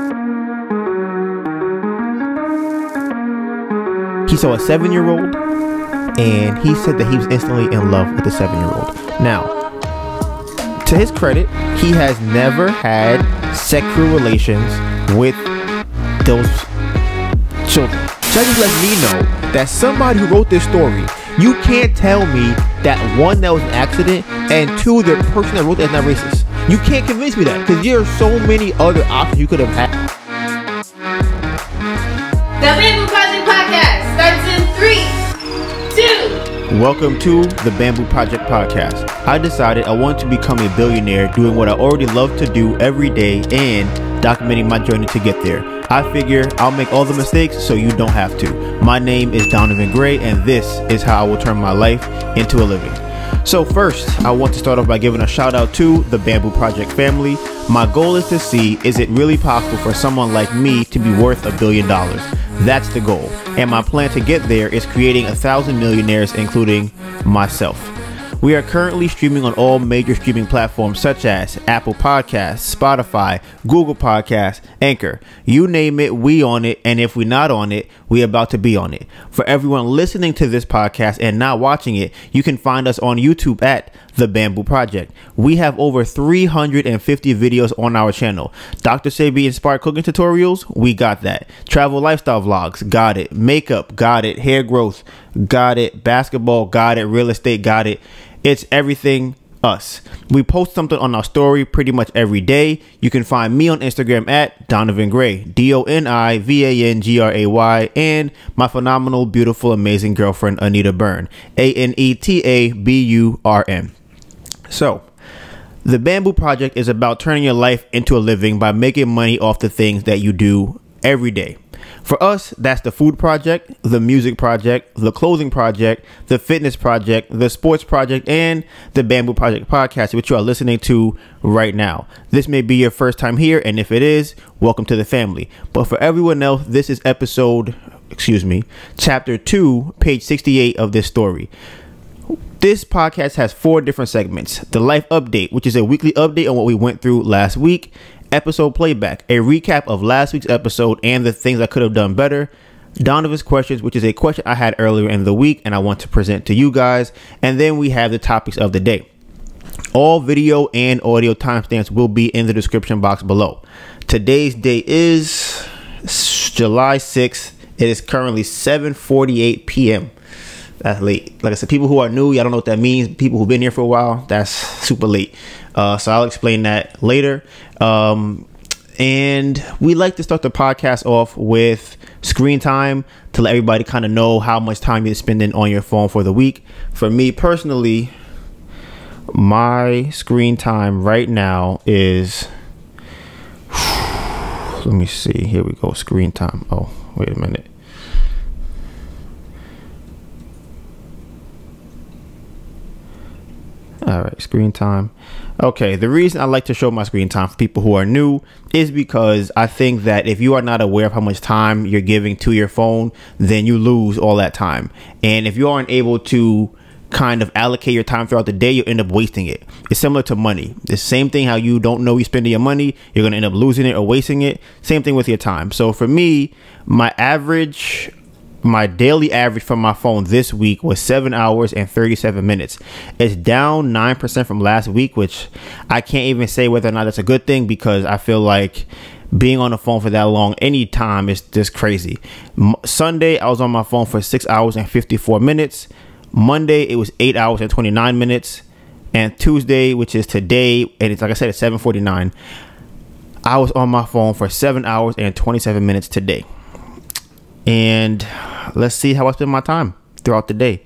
He saw a 7-year-old, and he said that he was instantly in love with the 7-year-old. Now, to his credit, he has never had sexual relations with those children. So that just lets me know that somebody who wrote this story, you can't tell me that one, that was an accident, and two, the person that wrote that is not racist. You can't convince me that, because there are so many other options you could have had. The Bamboo Project Podcast starts in 3, 2. Welcome to the Bamboo Project Podcast. I decided I wanted to become a billionaire doing what I already love to do every day and documenting my journey to get there. I figure I'll make all the mistakes so you don't have to. My name is DonivanGray, and this is how I will turn my life into a living. So first, I want to start off by giving a shout out to the Bamboo Project family. My goal is to see, is it really possible for someone like me to be worth $1 billion? That's the goal. And my plan to get there is creating 1,000 millionaires, including myself. We are currently streaming on all major streaming platforms such as Apple Podcasts, Spotify, Google Podcasts, Anchor. You name it, we on it. And if we're not on it, we're about to be on it. For everyone listening to this podcast and not watching it, you can find us on YouTube at The Bamboo Project. We have over 350 videos on our channel. Dr. Sebi inspired cooking tutorials, we got that. Travel lifestyle vlogs, got it. Makeup, got it. Hair growth, got it. Basketball, got it. Real estate, got it. It's everything us. We post something on our story pretty much every day. You can find me on Instagram at DonivanGray, DonivanGray, and my phenomenal, beautiful, amazing girlfriend, AnetaBurn, AnetaBurn. So, the Bamboo Project is about turning your life into a living by making money off the things that you do every day. For us, that's the food project, the music project, the clothing project, the fitness project, the sports project, and the Bamboo Project Podcast, which you are listening to right now. This may be your first time here, and if it is, welcome to the family. But for everyone else, this is chapter 2, page 68 of this story. This podcast has 4 different segments. The life update, which is a weekly update on what we went through last week. Episode Playback, a recap of last week's episode and the things I could have done better. Donovan's questions, which is a question I had earlier in the week and I want to present to you guys. And then we have the topics of the day. All video and audio timestamps will be in the description box below. Today's date is July 6th. It is currently 7:48 p.m. That's late. Like I said, people who are new, y'all don't know what that means. People who've been here for a while, that's super late. So I'll explain that later. And we like to start the podcast off with screen time to let everybody kind of know how much time you're spending on your phone for the week. For me personally, my screen time right now is, let me see. Here we go. Screen time. Oh, wait a minute. All right, screen time. Okay, the reason I like to show my screen time for people who are new is because I think that if you are not aware of how much time you're giving to your phone, then you lose all that time. And if you aren't able to kind of allocate your time throughout the day, you end up wasting it. It's similar to money. The same thing, how you don't know you're spending your money, you're going to end up losing it or wasting it. Same thing with your time. So for me, my daily average from my phone this week was 7 hours and 37 minutes. It's down 9% from last week, which I can't even say whether or not that's a good thing, because I feel like being on the phone for that long any time is just crazy. Sunday, I was on my phone for 6 hours and 54 minutes. Monday, it was 8 hours and 29 minutes. And Tuesday, which is today, and it's like I said, it's 7:49. I was on my phone for 7 hours and 27 minutes today. And let's see how I spend my time throughout the day.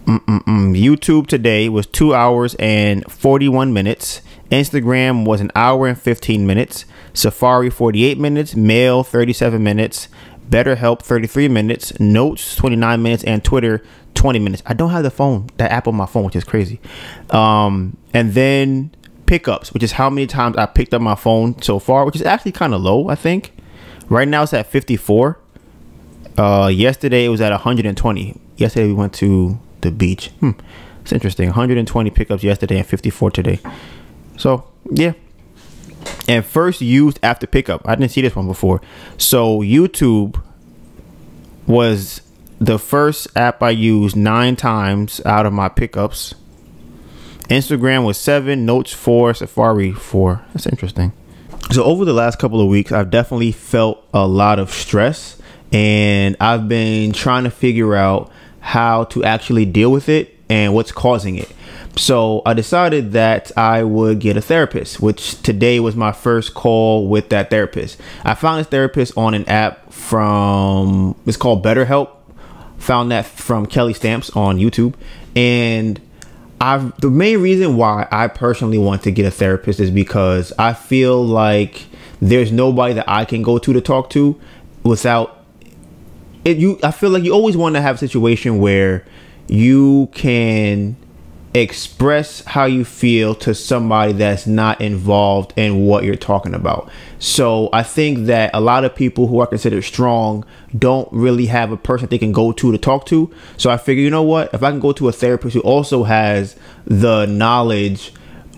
YouTube today was 2 hours and 41 minutes. Instagram was 1 hour and 15 minutes. Safari 48 minutes. Mail 37 minutes. BetterHelp 33 minutes. Notes 29 minutes. And Twitter 20 minutes. I don't have the app on my phone, which is crazy. And then pickups, which is how many times I picked up my phone so far, which is actually kind of low, I think. Right now it's at 54. Yesterday it was at 120. Yesterday we went to the beach. It's interesting. 120 pickups yesterday and 54 today. So yeah, and first used after pickup. I didn't see this one before. So YouTube was the first app I used 9 times out of my pickups. Instagram was 7, Notes 4, Safari 4. That's interesting. So over the last couple of weeks, I've definitely felt a lot of stress, and I've been trying to figure out how to actually deal with it and what's causing it. So I decided that I would get a therapist, which today was my first call with that therapist. I found this therapist on an app it's called BetterHelp. Found that from Kelly Stamps on YouTube. And the main reason why I personally want to get a therapist is because I feel like there's nobody that I can go to talk to without it. I feel like you always want to have a situation where you can express how you feel to somebody that's not involved in what you're talking about. So I think that a lot of people who are considered strong don't really have a person they can go to talk to. So I figure, you know what, if I can go to a therapist who also has the knowledge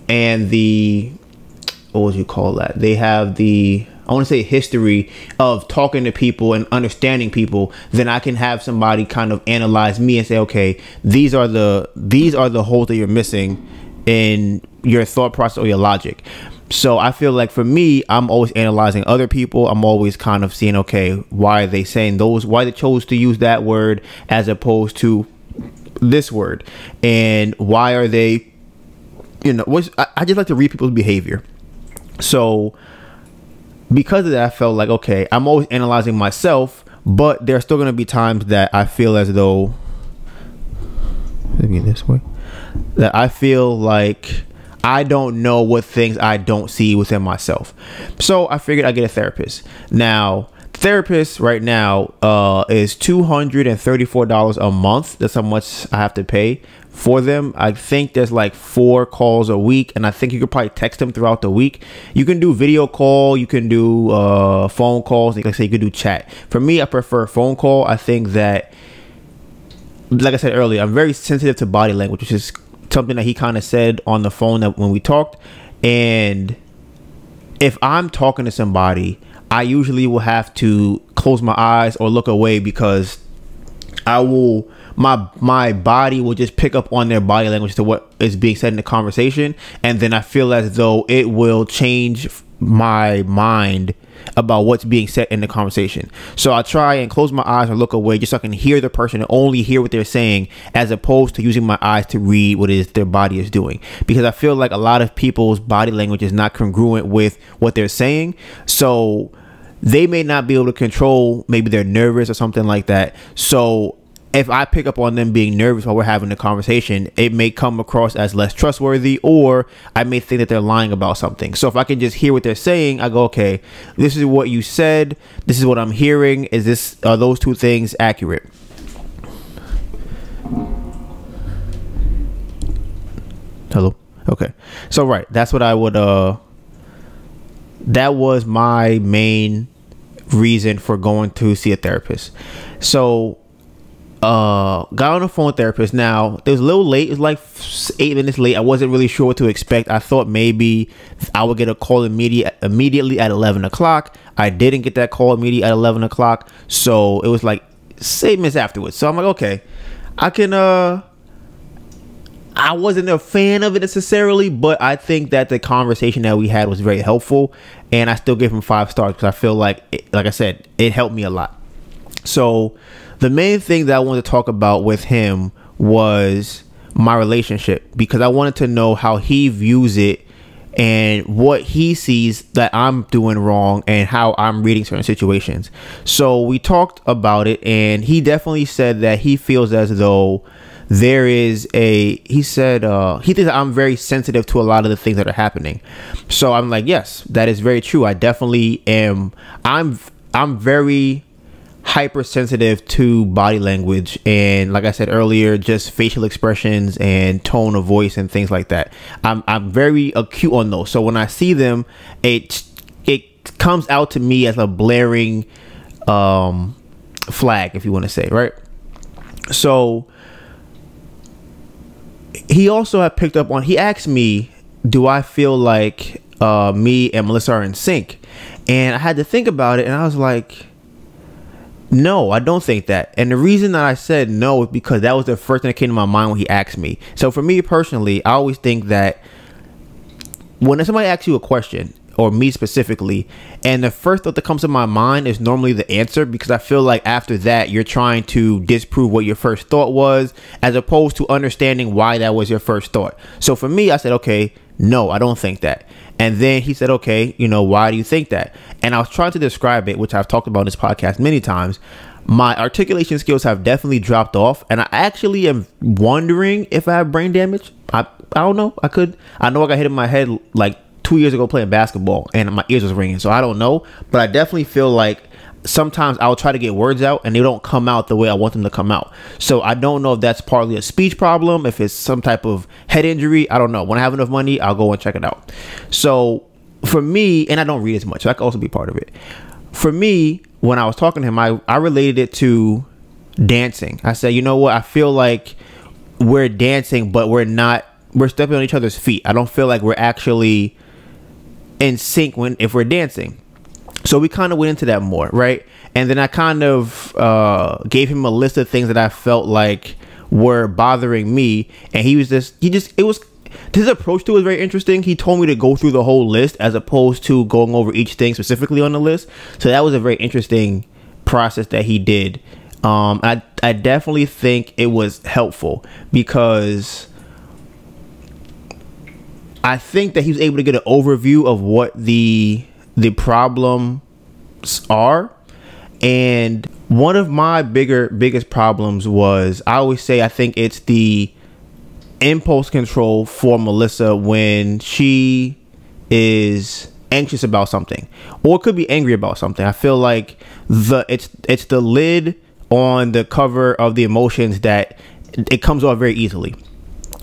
and the, what would you call that? They have the, I want to say, history of talking to people and understanding people, then I can have somebody kind of analyze me and say, okay, these are the holes that you're missing in your thought process or your logic. So I feel like for me, I'm always analyzing other people. I'm always kind of seeing, okay, why are they saying those, why they chose to use that word as opposed to this word, and why are they, you know, I just like to read people's behavior. So because of that, I felt like, okay, I'm always analyzing myself, but there are still going to be times that I feel as though, maybe this way, that I feel like I don't know what things I don't see within myself. So I figured I'd get a therapist. Now, therapist right now is $234 a month. That's how much I have to pay for them. I think there's like 4 calls a week, and I think you could probably text them throughout the week. You can do video call, you can do phone calls, like I say, you can do chat. For me, I prefer phone call. I think that, like I said earlier, I'm very sensitive to body language, which is something that he kind of said on the phone that when we talked. And if I'm talking to somebody, I usually will have to close my eyes or look away, because I will, my body will just pick up on their body language to what is being said in the conversation, and then I feel as though it will change my mind about what's being said in the conversation. So I try and close my eyes or look away just so I can hear the person and only hear what they're saying, as opposed to using my eyes to read what it is their body is doing, because I feel like a lot of people's body language is not congruent with what they're saying. So they may not be able to control, maybe they're nervous or something like that. So if I pick up on them being nervous while we're having the conversation, it may come across as less trustworthy, or I may think that they're lying about something. So if I can just hear what they're saying, I go, okay, this is what you said, this is what I'm hearing, are those two things accurate? Hello? Okay. So right, that's what I would that was my main reason for going to see a therapist. So got on the phone with therapist. Now it was a little late. It was like 8 minutes late. I wasn't really sure what to expect. I thought maybe I would get a call immediately at 11 o'clock. I didn't get that call immediately at 11 o'clock. So it was like 8 minutes afterwards. So I'm like, okay, I can I wasn't a fan of it necessarily, but I think that the conversation that we had was very helpful, and I still give him 5 stars because I feel like I said, it helped me a lot. So the main thing that I wanted to talk about with him was my relationship, because I wanted to know how he views it and what he sees that I'm doing wrong and how I'm reading certain situations. So we talked about it, and he definitely said that he feels as though there is he said he thinks that I'm very sensitive to a lot of the things that are happening. So I'm like, yes, that is very true. I definitely am. I'm very hypersensitive to body language, and like I said earlier, just facial expressions and tone of voice and things like that. I'm very acute on those. So when I see them, it comes out to me as a blaring flag, if you want to say, right? So he also had picked up on, he asked me, do I feel like me and Melissa are in sync. And I had to think about it, and I was like, no, I don't think that. And the reason that I said no is because that was the first thing that came to my mind when he asked me. So for me personally, I always think that when somebody asks you a question, or me specifically, and the first thought that comes to my mind is normally the answer, because I feel like after that you're trying to disprove what your first thought was, as opposed to understanding why that was your first thought. So for me, I said, okay, no, I don't think that. And then he said, okay, why do you think that? And I was trying to describe it, which I've talked about in this podcast many times. My articulation skills have definitely dropped off, and I actually am wondering if I have brain damage. I don't know. I know I got hit in my head like 2 years ago playing basketball, and my ears was ringing, so I don't know. But I definitely feel like sometimes I'll try to get words out and they don't come out the way I want them to come out. So I don't know if that's partly a speech problem, if it's some type of head injury. I don't know. When I have enough money, I'll go and check it out. So for me, and I don't read as much, so that could also be part of it. For me, when I was talking to him, I related it to dancing. I said, you know what? I feel like we're dancing, but we're stepping on each other's feet. I don't feel like we're actually in sync if we're dancing. So we kind of went into that more, right? And then I kind of gave him a list of things that I felt like were bothering me, and his approach to it was very interesting. He told me to go through the whole list as opposed to going over each thing specifically on the list. So that was a very interesting process that he did. I definitely think it was helpful, because I think that he was able to get an overview of what the problems are. And one of my biggest problems was, I always say, I think it's the impulse control for Melissa when she is anxious about something, or could be angry about something. I feel like it's the lid on the cover of the emotions that it comes off very easily.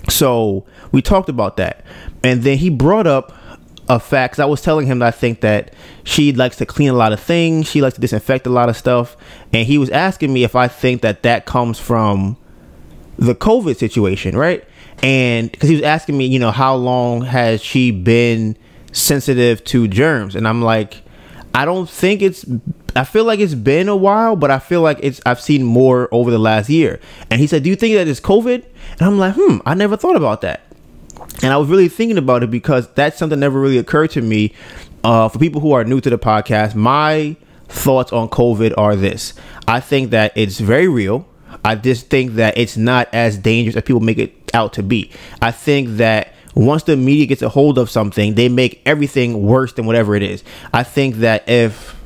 So we talked about that, and then he brought up a fact, 'cause I was telling him that I think that she likes to clean a lot of things, she likes to disinfect a lot of stuff, and he was asking me if I think that comes from the COVID situation, right? And because he was asking me, how long has she been sensitive to germs? And I'm like, I feel like it's been a while, but I feel like I've seen more over the last year. And he said, do you think that it's COVID? And I'm like, I never thought about that. And I was really thinking about it, because that's something that never really occurred to me. For people who are new to the podcast, my thoughts on COVID are this. I think that it's very real. I just think that it's not as dangerous as people make it out to be. I think that once the media gets a hold of something, they make everything worse than whatever it is. I think that if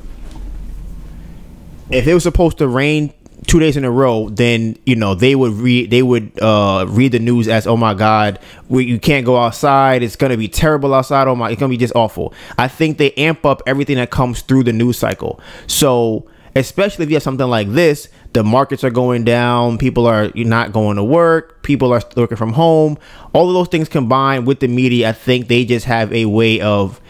it was supposed to rain 2 days in a row, then they would read the news as, oh my God, you can't go outside, it's gonna be terrible outside, it's gonna be just awful. I think they amp up everything that comes through the news cycle. So especially if you have something like this, the markets are going down, people are not going to work, people are working from home, all of those things combined with the media, I think they just have a way of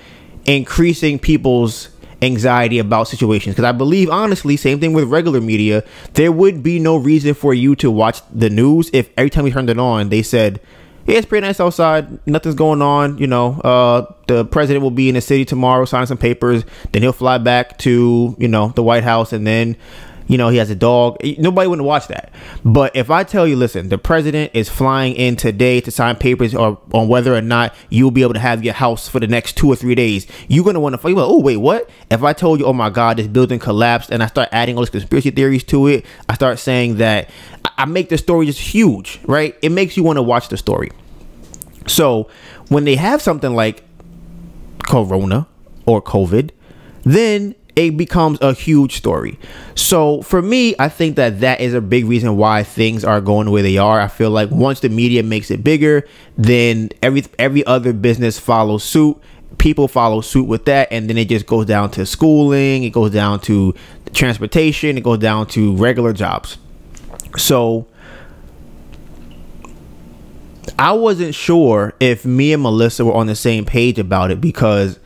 increasing people's anxiety about situations. Because I believe, honestly, same thing with regular media, there would be no reason for you to watch the news if every time you turned it on they said, yeah, it's pretty nice outside, nothing's going on, the president will be in the city tomorrow signing some papers, then he'll fly back to the White House, and then he has a dog. Nobody wouldn't watch that. But if I tell you, listen, the president is flying in today to sign papers on whether or not you'll be able to have your house for the next 2 or 3 days, you're going to want to fight. Oh, wait, what? If I told you, oh my God, this building collapsed, and I start adding all these conspiracy theories to it, I start saying that I make the story just huge, right? It makes you want to watch the story. So when they have something like Corona or COVID, then it becomes a huge story. So for me, I think that is a big reason why things are going the way they are. I feel like once the media makes it bigger, then every other business follows suit. People follow suit with that, and then it just goes down to schooling, it goes down to transportation, it goes down to regular jobs. So I wasn't sure if me and Melissa were on the same page about it, because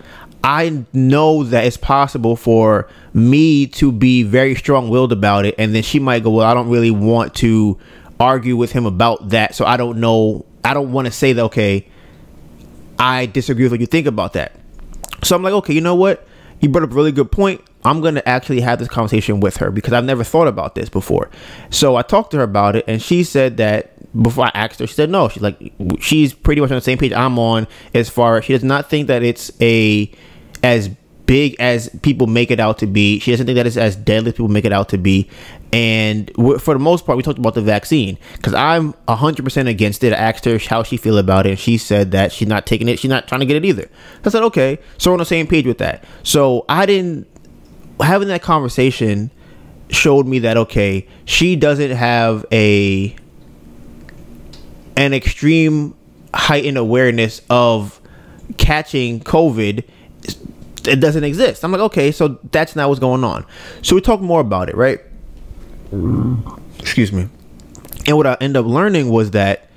I know that it's possible for me to be very strong-willed about it, and then she might go, well, I don't really want to argue with him about that, so I don't know, I don't want to say that, okay, I disagree with what you think about that. So I'm like, okay, you know what? You brought up a really good point. I'm going to actually have this conversation with her because I've never thought about this before. So I talked to her about it, and she said that before I asked her, she said no. She's like, she's pretty much on the same page I'm on as far as she does not think that it's as big as people make it out to be. She doesn't think that it's as deadly as people make it out to be. And for the most part, we talked about the vaccine because I'm 100% against it. I asked her how she feel about it, and she said that she's not taking it. She's not trying to get it either. I said, okay, so we're on the same page with that. So having that conversation showed me that, okay, she doesn't have an extreme heightened awareness of catching COVID. It doesn't exist. I'm like, okay, so that's not what's going on. So we talked more about it, right? Excuse me. And what I ended up learning was that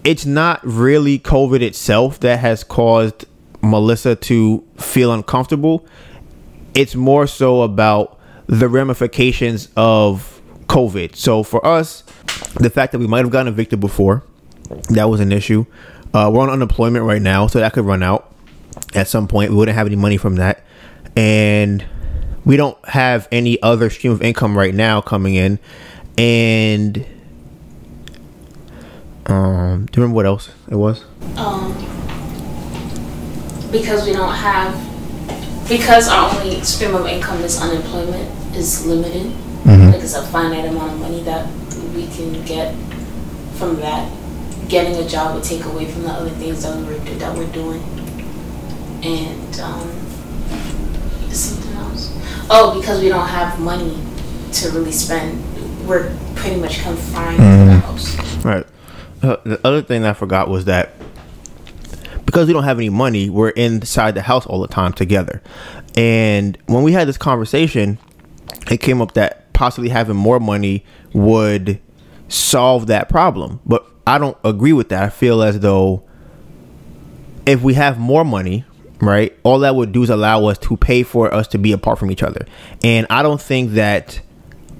it's not really COVID itself that has caused Melissa to feel uncomfortable. It's more so about the ramifications of COVID. So for us, the fact that we might have gotten evicted before, that was an issue. We're on unemployment right now, so that could run out at some point. We wouldn't have any money from that. And we don't have any other stream of income right now coming in. And do you remember what else it was? Because our only stream of income is unemployment is limited. Like it's a finite amount of money that we can get from that. Getting a job would take away from the other things that we're doing. And something else. Oh, because we don't have money to really spend, we're pretty much confined to the house. Right. The other thing I forgot was that because we don't have any money, we're inside the house all the time together. And when we had this conversation, it came up that possibly having more money would solve that problem. But I don't agree with that. I feel as though if we have more money, right, all that would do is allow us to pay for us to be apart from each other. And I don't think that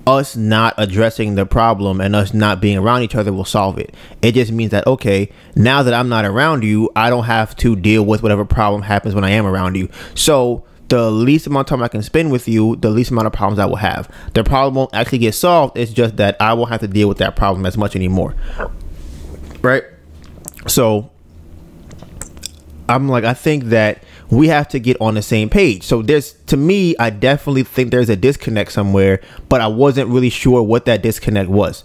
us not addressing the problem and us not being around each other will solve it. It just means that, okay, now that I'm not around you, I don't have to deal with whatever problem happens when I am around you. So the least amount of time I can spend with you, the least amount of problems I will have. The problem won't actually get solved. It's just that I won't have to deal with that problem as much anymore. Right? So I'm like, I think that we have to get on the same page. So to me, I definitely think there's a disconnect somewhere, but I wasn't really sure what that disconnect was.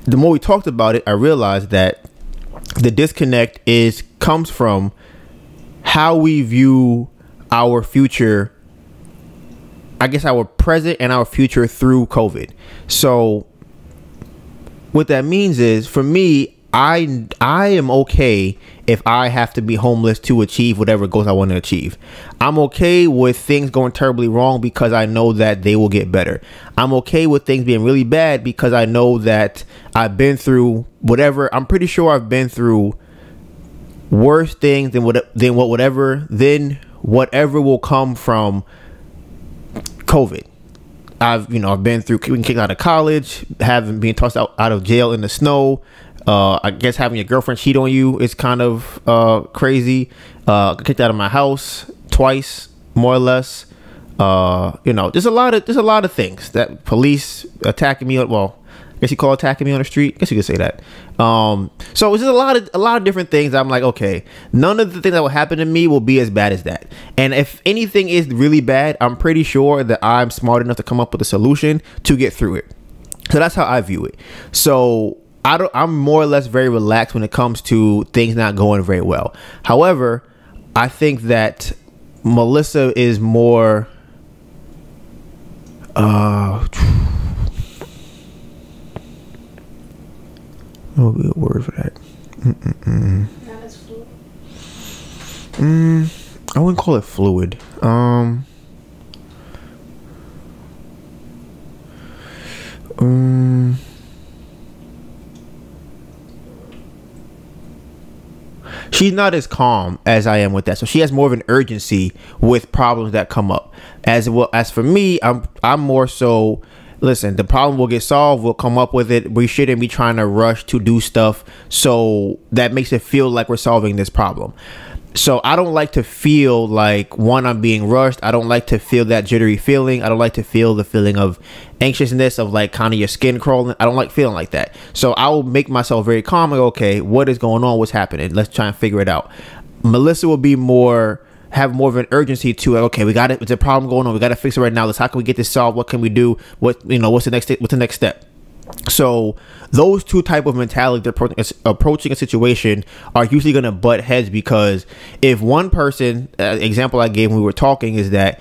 The more we talked about it, I realized that the disconnect comes from how we view our future, I guess our present and our future through COVID. So what that means is, for me, I am okay if I have to be homeless to achieve whatever goals I want to achieve. I'm okay with things going terribly wrong because I know that they will get better. I'm okay with things being really bad because I know that I've been through whatever. I'm pretty sure I've been through worse things than whatever will come from COVID. I've been through being kicked out of college, being tossed out of jail in the snow. I guess having your girlfriend cheat on you is kind of crazy. Kicked out of my house twice, more or less. There's a lot of things. That police attacking me. Well, I guess you call attacking me on the street. I guess you could say that. So it's just a lot of different things. I'm like, okay, none of the things that will happen to me will be as bad as that. And if anything is really bad, I'm pretty sure that I'm smart enough to come up with a solution to get through it. So that's how I view it. So I'm more or less very relaxed when it comes to things not going very well. However, I think that Melissa is more what would be a word for that? Not as fluid. I wouldn't call it fluid. She's not as calm as I am with that. So she has more of an urgency with problems that come up. As well as for me, I'm more so, listen, the problem will get solved. We'll come up with it. We shouldn't be trying to rush to do stuff so that makes it feel like we're solving this problem. So I don't like to feel like, one, I'm being rushed. I don't like to feel that jittery feeling. I don't like to feel the feeling of anxiousness, of like kind of your skin crawling. I don't like feeling like that. So I will make myself very calm. Like, okay, what is going on? What's happening? Let's try and figure it out. Melissa will be have more of an urgency to it. Okay, we got it. It's a problem going on. We got to fix it right now. How can we get this solved? What can we do? What's the next step? So those two type of mentality approaching a situation are usually going to butt heads, because if one person, example I gave when we were talking is that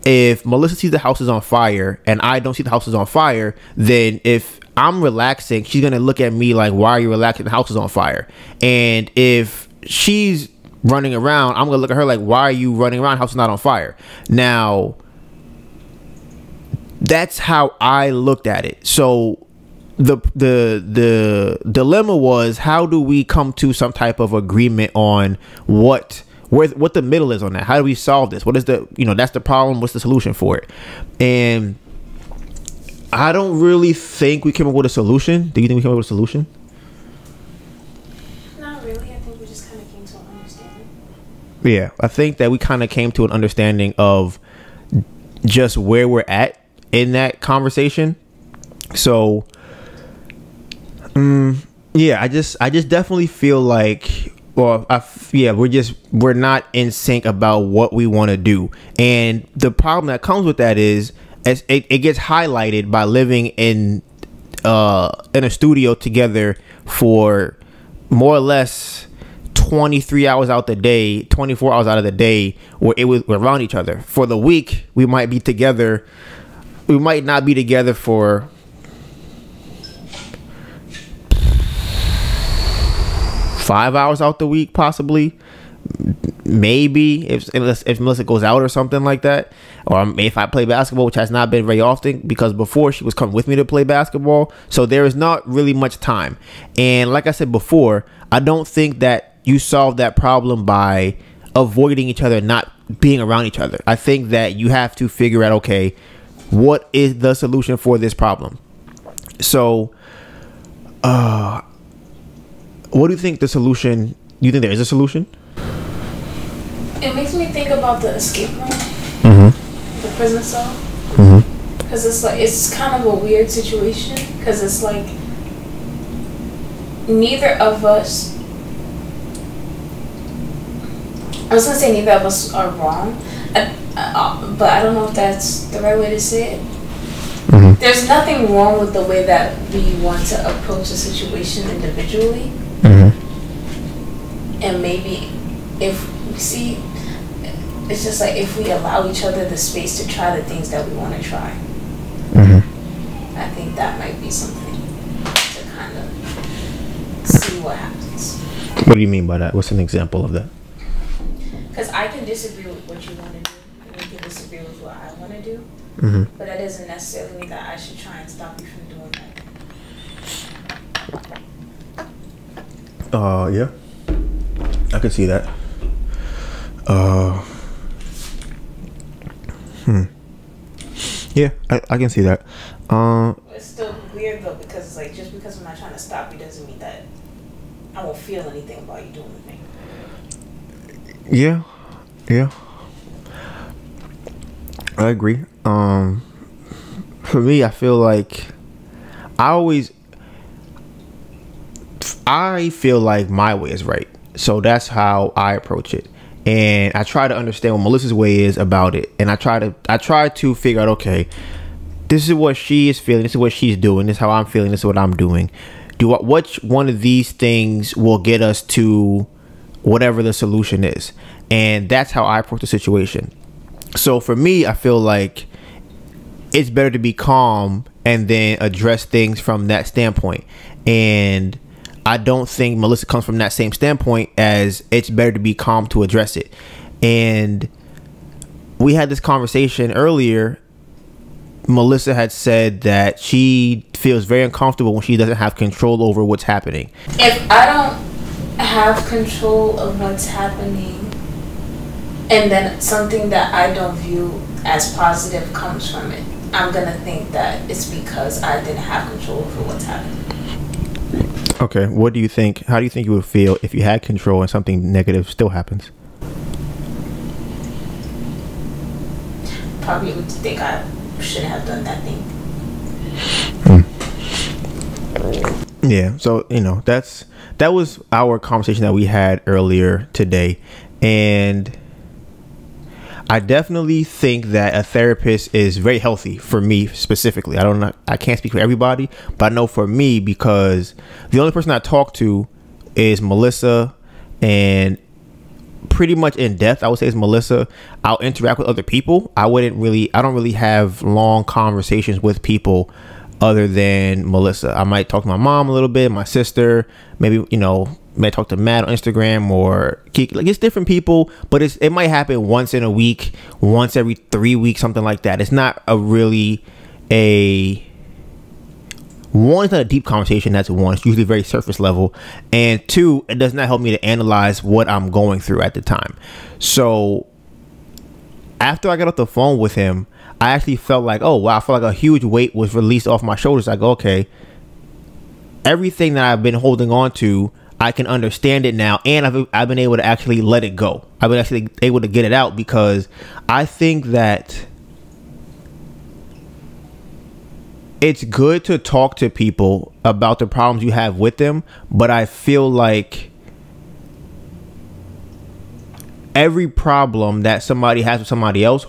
if Melissa sees the house is on fire and I don't see the house is on fire, then if I'm relaxing, she's going to look at me like, why are you relaxing? The house is on fire. And if she's running around, I'm going to look at her like, why are you running around? The house is not on fire. Now, that's how I looked at it. So the dilemma was, how do we come to some type of agreement on what the middle is on that? How do we solve this? What is that's the problem. What's the solution for it? And I don't really think we came up with a solution. Do you think we came up with a solution? Not really. I think we just kind of came to an understanding. Yeah, I think that we kind of came to an understanding of just where we're at in that conversation. So yeah, I just definitely feel like, we're not in sync about what we want to do. And the problem that comes with that is, it gets highlighted by living in a studio together for more or less 23 hours out the day, 24 hours out of the day, where we're around each other. For the week, we might be together. We might not be together for 5 hours out the week, possibly, maybe if Melissa goes out or something like that, or if I play basketball, which has not been very often, because before she was coming with me to play basketball, so there is not really much time. And like I said before, I don't think that you solve that problem by avoiding each other, not being around each other. I think that you have to figure out, okay, what is the solution for this problem? So what do you think the solution? Do you think there is a solution? It makes me think about the escape room, the prison cell, because it's kind of a weird situation, because it's like neither of us. I was gonna say neither of us are wrong, but I don't know if that's the right way to say it. There's nothing wrong with the way that we want to approach a situation individually. And maybe if we see, it's just like if we allow each other the space to try the things that we want to try, I think that might be something to kind of see what happens. What do you mean by that? What's an example of that? Because I can disagree with what you want to do, and you can disagree with what I want to do, but that doesn't necessarily mean that I should try and stop you from doing that. Yeah, I can see that. Yeah, I can see that. It's still weird though, because it's like, just because I'm not trying to stop you doesn't mean that I won't feel anything about you doing the thing. Yeah, I agree. For me, I feel like I feel like my way is right, so that's how I approach it, and I try to understand what Melissa's way is about it, and I try to figure out, okay, this is what she is feeling, this is what she's doing, this is how I'm feeling, this is what I'm doing. Which one of these things will get us to whatever the solution is? And that's how I approach the situation. So for me, I feel like it's better to be calm and then address things from that standpoint. And I don't think Melissa comes from that same standpoint, as it's better to be calm to address it. And we had this conversation earlier. Melissa had said that she feels very uncomfortable when she doesn't have control over what's happening. If I don't have control of what's happening, and then something that I don't view as positive comes from it, I'm gonna think that it's because I didn't have control over what's happening. Okay, what do you think? How do you think you would feel if you had control and something negative still happens? probably would think I shouldn't have done that thing. Yeah, so that was our conversation that we had earlier today, and I definitely think that a therapist is very healthy for me specifically. I can't speak for everybody, but I know for me, because the only person I talk to is Melissa, and pretty much in depth I would say is Melissa. I'll interact with other people. I don't really have long conversations with people other than Melissa. I might talk to my mom a little bit, my sister, maybe may talk to Matt on Instagram or Kiki. Like, it's different people, but it might happen once in a week, once every 3 weeks, something like that. It's not one, it's not a deep conversation. That's one. It's usually very surface level, and two, it does not help me to analyze what I'm going through at the time. So after I got off the phone with him, I actually felt like, oh wow, I felt like a huge weight was released off my shoulders. I go, okay, everything that I've been holding on to, I can understand it now, and I've been able to actually let it go. I've been actually able to get it out, because I think that it's good to talk to people about the problems you have with them, but I feel like every problem that somebody has with somebody else,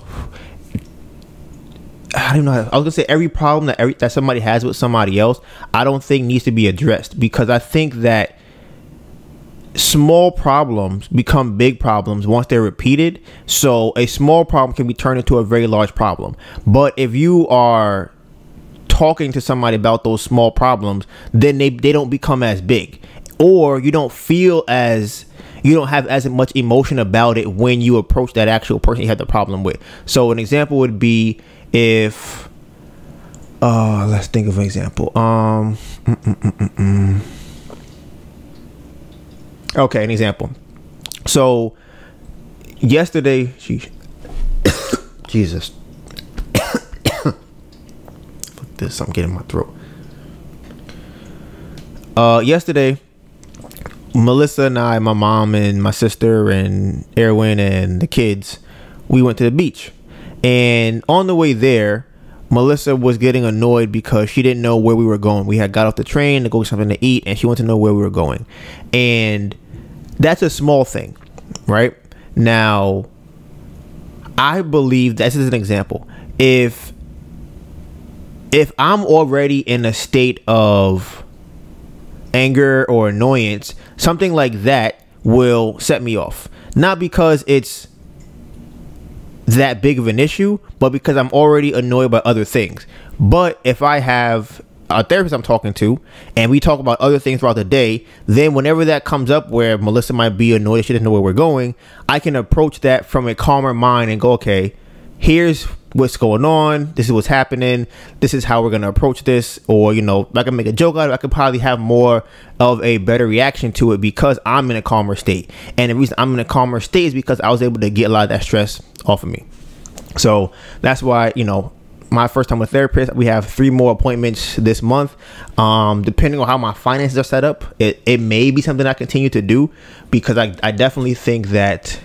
I don't know. I was gonna say every problem that somebody has with somebody else, I don't think needs to be addressed, because I think that small problems become big problems once they're repeated. So a small problem can be turned into a very large problem. But if you are talking to somebody about those small problems, then they don't become as big, or you don't have as much emotion about it when you approach that actual person you had the problem with. So an example would be if let's think of an example. Okay, an example. So yesterday, Jesus, fuck this, I'm getting my throat. Yesterday, Melissa and I, my mom and my sister and Erwin and the kids, we went to the beach. And on the way there, Melissa was getting annoyed because she didn't know where we were going. We had got off the train to go get something to eat, and she wanted to know where we were going. And that's a small thing, right? Now, I believe this is an example. If I'm already in a state of anger or annoyance, something like that will set me off. Not because it's that big of an issue, but because I'm already annoyed by other things. But if I have a therapist I'm talking to and we talk about other things throughout the day, then whenever that comes up where Melissa might be annoyed, she doesn't know where we're going, I can approach that from a calmer mind and go, okay, here's what's going on, this is what's happening, this is how we're going to approach this. Or, I can make a joke out of it. I could probably have more of a better reaction to it because I'm in a calmer state. And the reason I'm in a calmer state is because I was able to get a lot of that stress off of me. So that's why, my first time with a therapist, we have 3 more appointments this month. Depending on how my finances are set up, it may be something I continue to do, because I definitely think that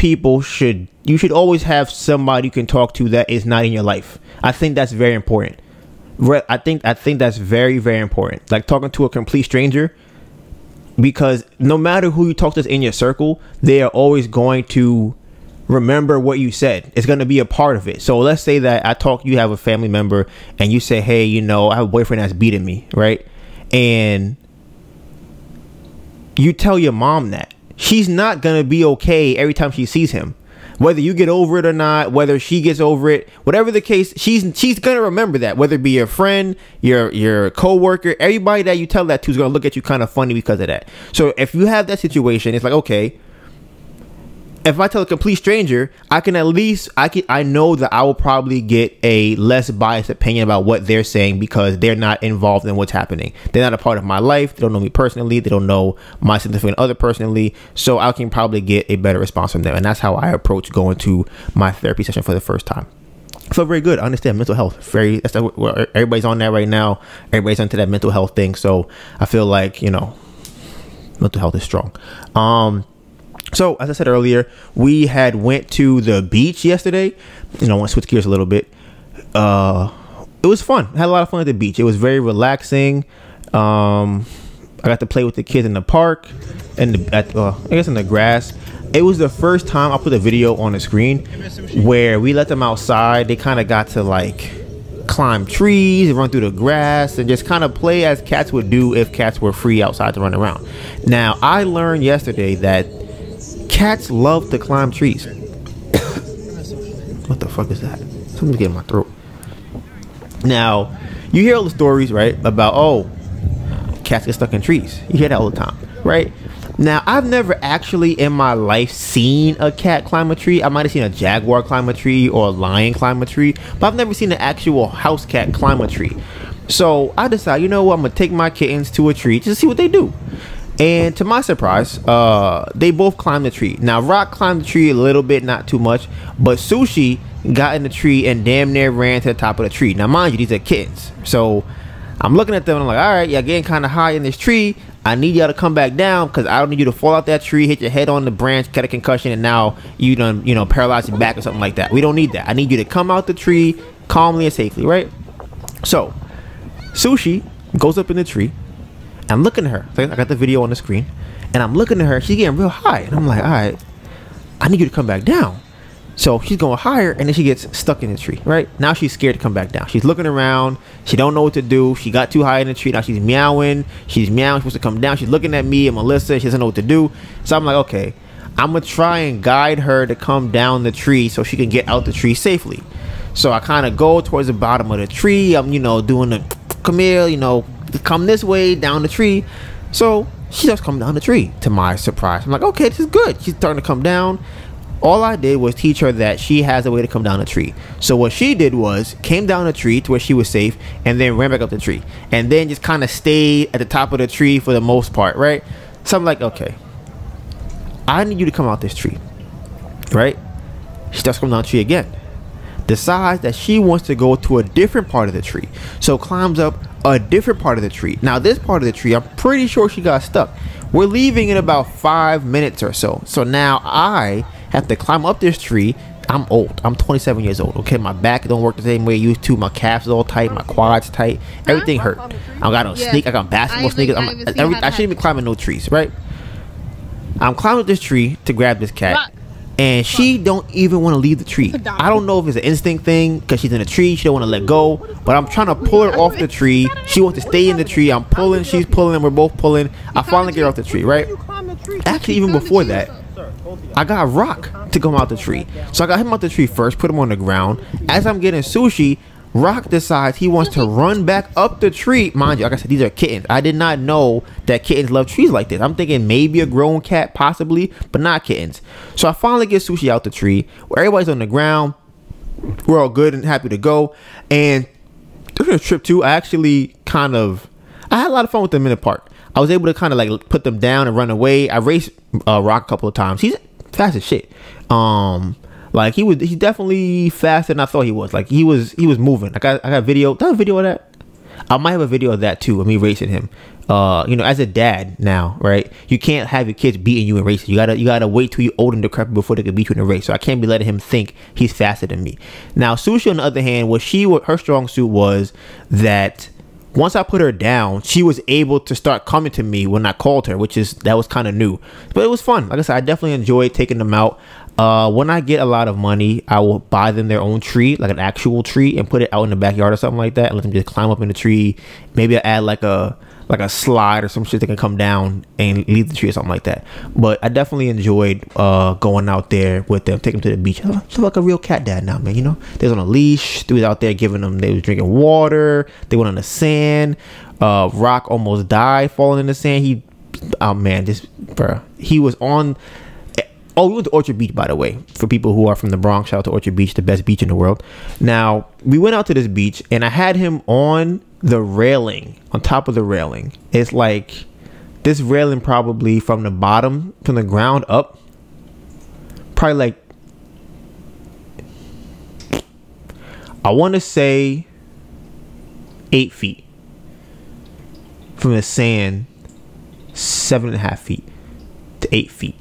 you should always have somebody you can talk to that is not in your life. I think that's very important. I think that's very, very important. Like talking to a complete stranger, because no matter who you talk to in your circle, they are always going to remember what you said. It's going to be a part of it. So let's say that you have a family member and you say, hey, I have a boyfriend that's beating me, right? And you tell your mom that. She's not going to be okay every time she sees him. Whether you get over it or not, whether she gets over it, whatever the case, she's going to remember that. Whether it be your friend, your co-worker, everybody that you tell that to is going to look at you kind of funny because of that. So if you have that situation, it's like, okay, if I tell a complete stranger, I know that I will probably get a less biased opinion about what they're saying, because they're not involved in what's happening. They're not a part of my life. They don't know me personally. They don't know my significant other personally. So I can probably get a better response from them. And that's how I approach going to my therapy session for the first time. I feel very good. I understand mental health. That's where everybody's on that right now. Everybody's into that mental health thing. So I feel like, mental health is strong. So as I said earlier, we had went to the beach yesterday. I want to switch gears a little bit. It was fun. I had a lot of fun at the beach. It was very relaxing. I got to play with the kids in the park and I guess in the grass. It was the first time I put a video on the screen where we let them outside. They kind of got to like climb trees, run through the grass, and just kind of play as cats would do if cats were free outside to run around. Now, I learned yesterday that cats love to climb trees. What the fuck is that? Something's getting in my throat. Now, you hear all the stories, right, about, oh, cats get stuck in trees. You hear that all the time, right? Now, I've never actually in my life seen a cat climb a tree. I might have seen a jaguar climb a tree or a lion climb a tree, but I've never seen an actual house cat climb a tree. So I decided, you know what, I'm gonna take my kittens to a tree just to see what they do. And to my surprise, they both climbed the tree. Now, Rock climbed the tree a little bit, not too much, but Sushi got in the tree and damn near ran to the top of the tree. Now, mind you, these are kittens. So I'm looking at them and I'm like, all right, y'all getting kind of high in this tree. I need y'all to come back down because I don't need you to fall out that tree, hit your head on the branch, get a concussion, and now you done, paralyze your back or something like that. We don't need that. I need you to come out the tree calmly and safely, right? So Sushi goes up in the tree. I'm looking at her. I got the video on the screen, and I'm looking at her. She's getting real high, and I'm like, all right, I need you to come back down. So she's going higher, and then she gets stuck in the tree. Right now, she's scared to come back down. She's looking around. She don't know what to do. She got too high in the tree. Now she's meowing. She's supposed to come down. She's looking at me and Melissa. She doesn't know what to do. So I'm like, okay, I'm gonna try and guide her to come down the tree so she can get out the tree safely. So I kind of go towards the bottom of the tree. I'm, doing the come here, come this way down the tree. So she just come down the tree to my surprise. I'm like, okay, this is good. She's starting to come down. All I did was teach her that she has a way to come down the tree. So what she did was came down the tree to where she was safe and then ran back up the tree and then just kind of stayed at the top of the tree for the most part, right? So I'm like, okay, I need you to come out this tree, right? She starts coming down the tree again. Decides that she wants to go to a different part of the tree. So climbs up a different part of the tree. Now this part of the tree, I'm pretty sure she got stuck. We're leaving in about 5 minutes or so. So now I have to climb up this tree. I'm old. I'm 27 years old. Okay, my back don't work the same way it used to. My calves all tight. My quads tight. Everything hurt. I got no sneak. I got basketball sneakers. I shouldn't be climbing no trees, right? I'm climbing up this tree to grab this cat. And she don't even want to leave the tree. I don't know if it's an instinct thing because she's in a tree. She don't want to let go. But I'm trying to pull her off the tree. She wants to stay in the tree. I'm pulling. She's pulling. And we're both pulling. I finally get her off the tree, right? Actually, even before that, I got Rock to come out the tree. So I got him out the tree first, put him on the ground. As I'm getting Sushi, Rock decides he wants to run back up the tree. Mind you, like I said, these are kittens. I did not know that kittens love trees like this. I'm thinking maybe a grown cat, possibly, but not kittens. So I finally get Sushi out the tree, where everybody's on the ground. We're all good and happy to go. And during the trip too, I actually I had a lot of fun with them in the park. I was able to kind of like put them down and run away. I raced Rock a couple of times. He's fast as shit. Like he's definitely faster than I thought he was. Like he was moving. I got video. Do I have a video of that? I might have a video of that too of me racing him. As a dad now, right? You can't have your kids beating you in races. You gotta wait till you're old and decrepit before they can beat you in a race. So I can't be letting him think he's faster than me. Now Sushi, on the other hand, her strong suit was that once I put her down, she was able to start coming to me when I called her, that was kind of new. But it was fun. Like I said, I definitely enjoyed taking them out. When I get a lot of money, I will buy them their own tree, like an actual tree, and put it out in the backyard or something like that, and let them just climb up in the tree. Maybe I add like a slide or some shit that can come down and leave the tree or something like that. But I definitely enjoyed going out there with them, taking them to the beach. I feel like a real cat dad now, man. They was on a leash. They was out there they was drinking water. They went on the sand. Rock almost died falling in the sand. He was on. Oh, we went to Orchard Beach, by the way. For people who are from the Bronx, shout out to Orchard Beach, the best beach in the world. Now, we went out to this beach, and I had him on the railing, on top of the railing. It's like this railing probably from the bottom, from the ground up, probably like, I want to say 8 feet. From the sand, 7.5 feet to 8 feet.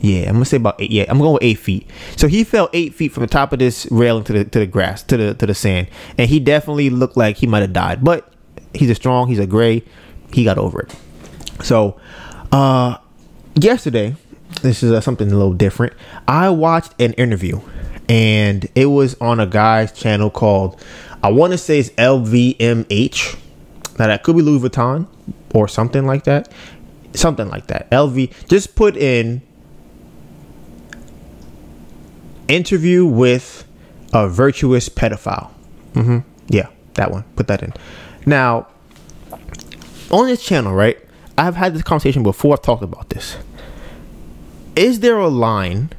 Yeah, I'm gonna say about 8. Yeah, I'm going with 8 feet. So he fell 8 feet from the top of this railing to the grass, to the sand, and he definitely looked like he might have died. But he's a gray. He got over it. So, yesterday, this is something a little different. I watched an interview, and it was on a guy's channel called, I want to say it's LVMH. Now that could be Louis Vuitton or something like that. Something like that. LV. Just put in interview with a virtuous pedophile. Yeah, that one. Put that in. Now, on this channel, right? I've had this conversation before. I've talked about this. Is there a line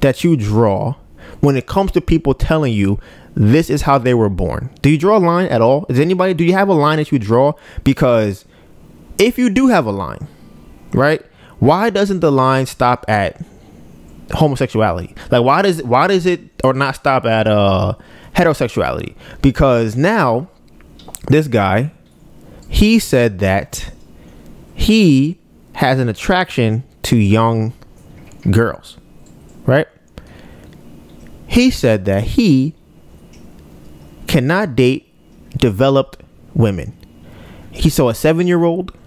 that you draw when it comes to people telling you this is how they were born? Do you draw a line at all? Do you have a line that you draw? Because if you do have a line, right, why doesn't the line stop at homosexuality? Like, why does it or not stop at heterosexuality? Because now this guy, he said that he has an attraction to young girls, right? He said that he cannot date developed women. He saw a 7-year-old,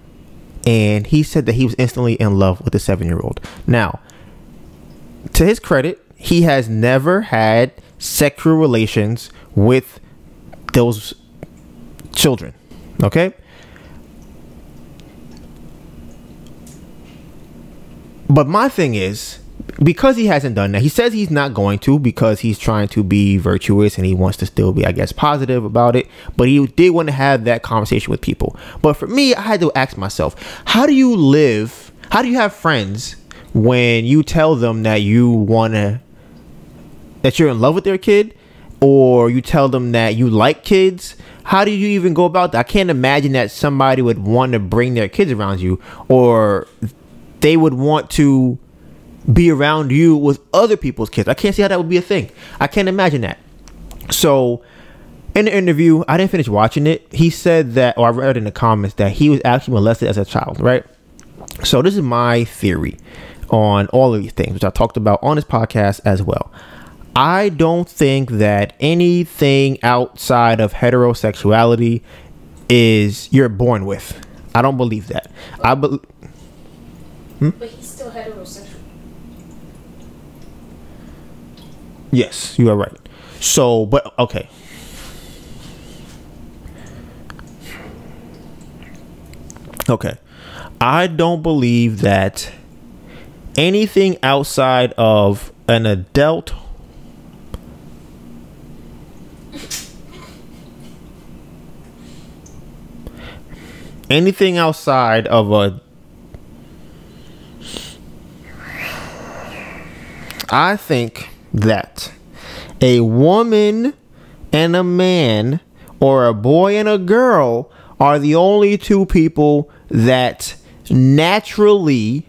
and he said that he was instantly in love with the 7-year-old. Now, to his credit, he has never had sexual relations with those children. Okay? But my thing is, because he hasn't done that, he says he's not going to, because he's trying to be virtuous and he wants to still be, I guess, positive about it. But he did want to have that conversation with people. But for me, I had to ask myself, how do you live? How do you have friends when you tell them that that you're in love with their kid, or you tell them that you like kids? How do you even go about that? I can't imagine that somebody would want to bring their kids around you, or they would want to be around you with other people's kids. I can't see how that would be a thing. I can't imagine that. So in the interview, I didn't finish watching it. He said that, or I read in the comments, that he was actually molested as a child, right? So this is my theory on all of these things, which I talked about on this podcast as well. I don't think that anything outside of heterosexuality is you're born with. I don't believe that. But he's still heterosexual. Yes, you are right. So, but okay. Okay. I don't believe that anything outside of an adult anything outside of a I think that a woman and a man, or a boy and a girl, are the only two people that naturally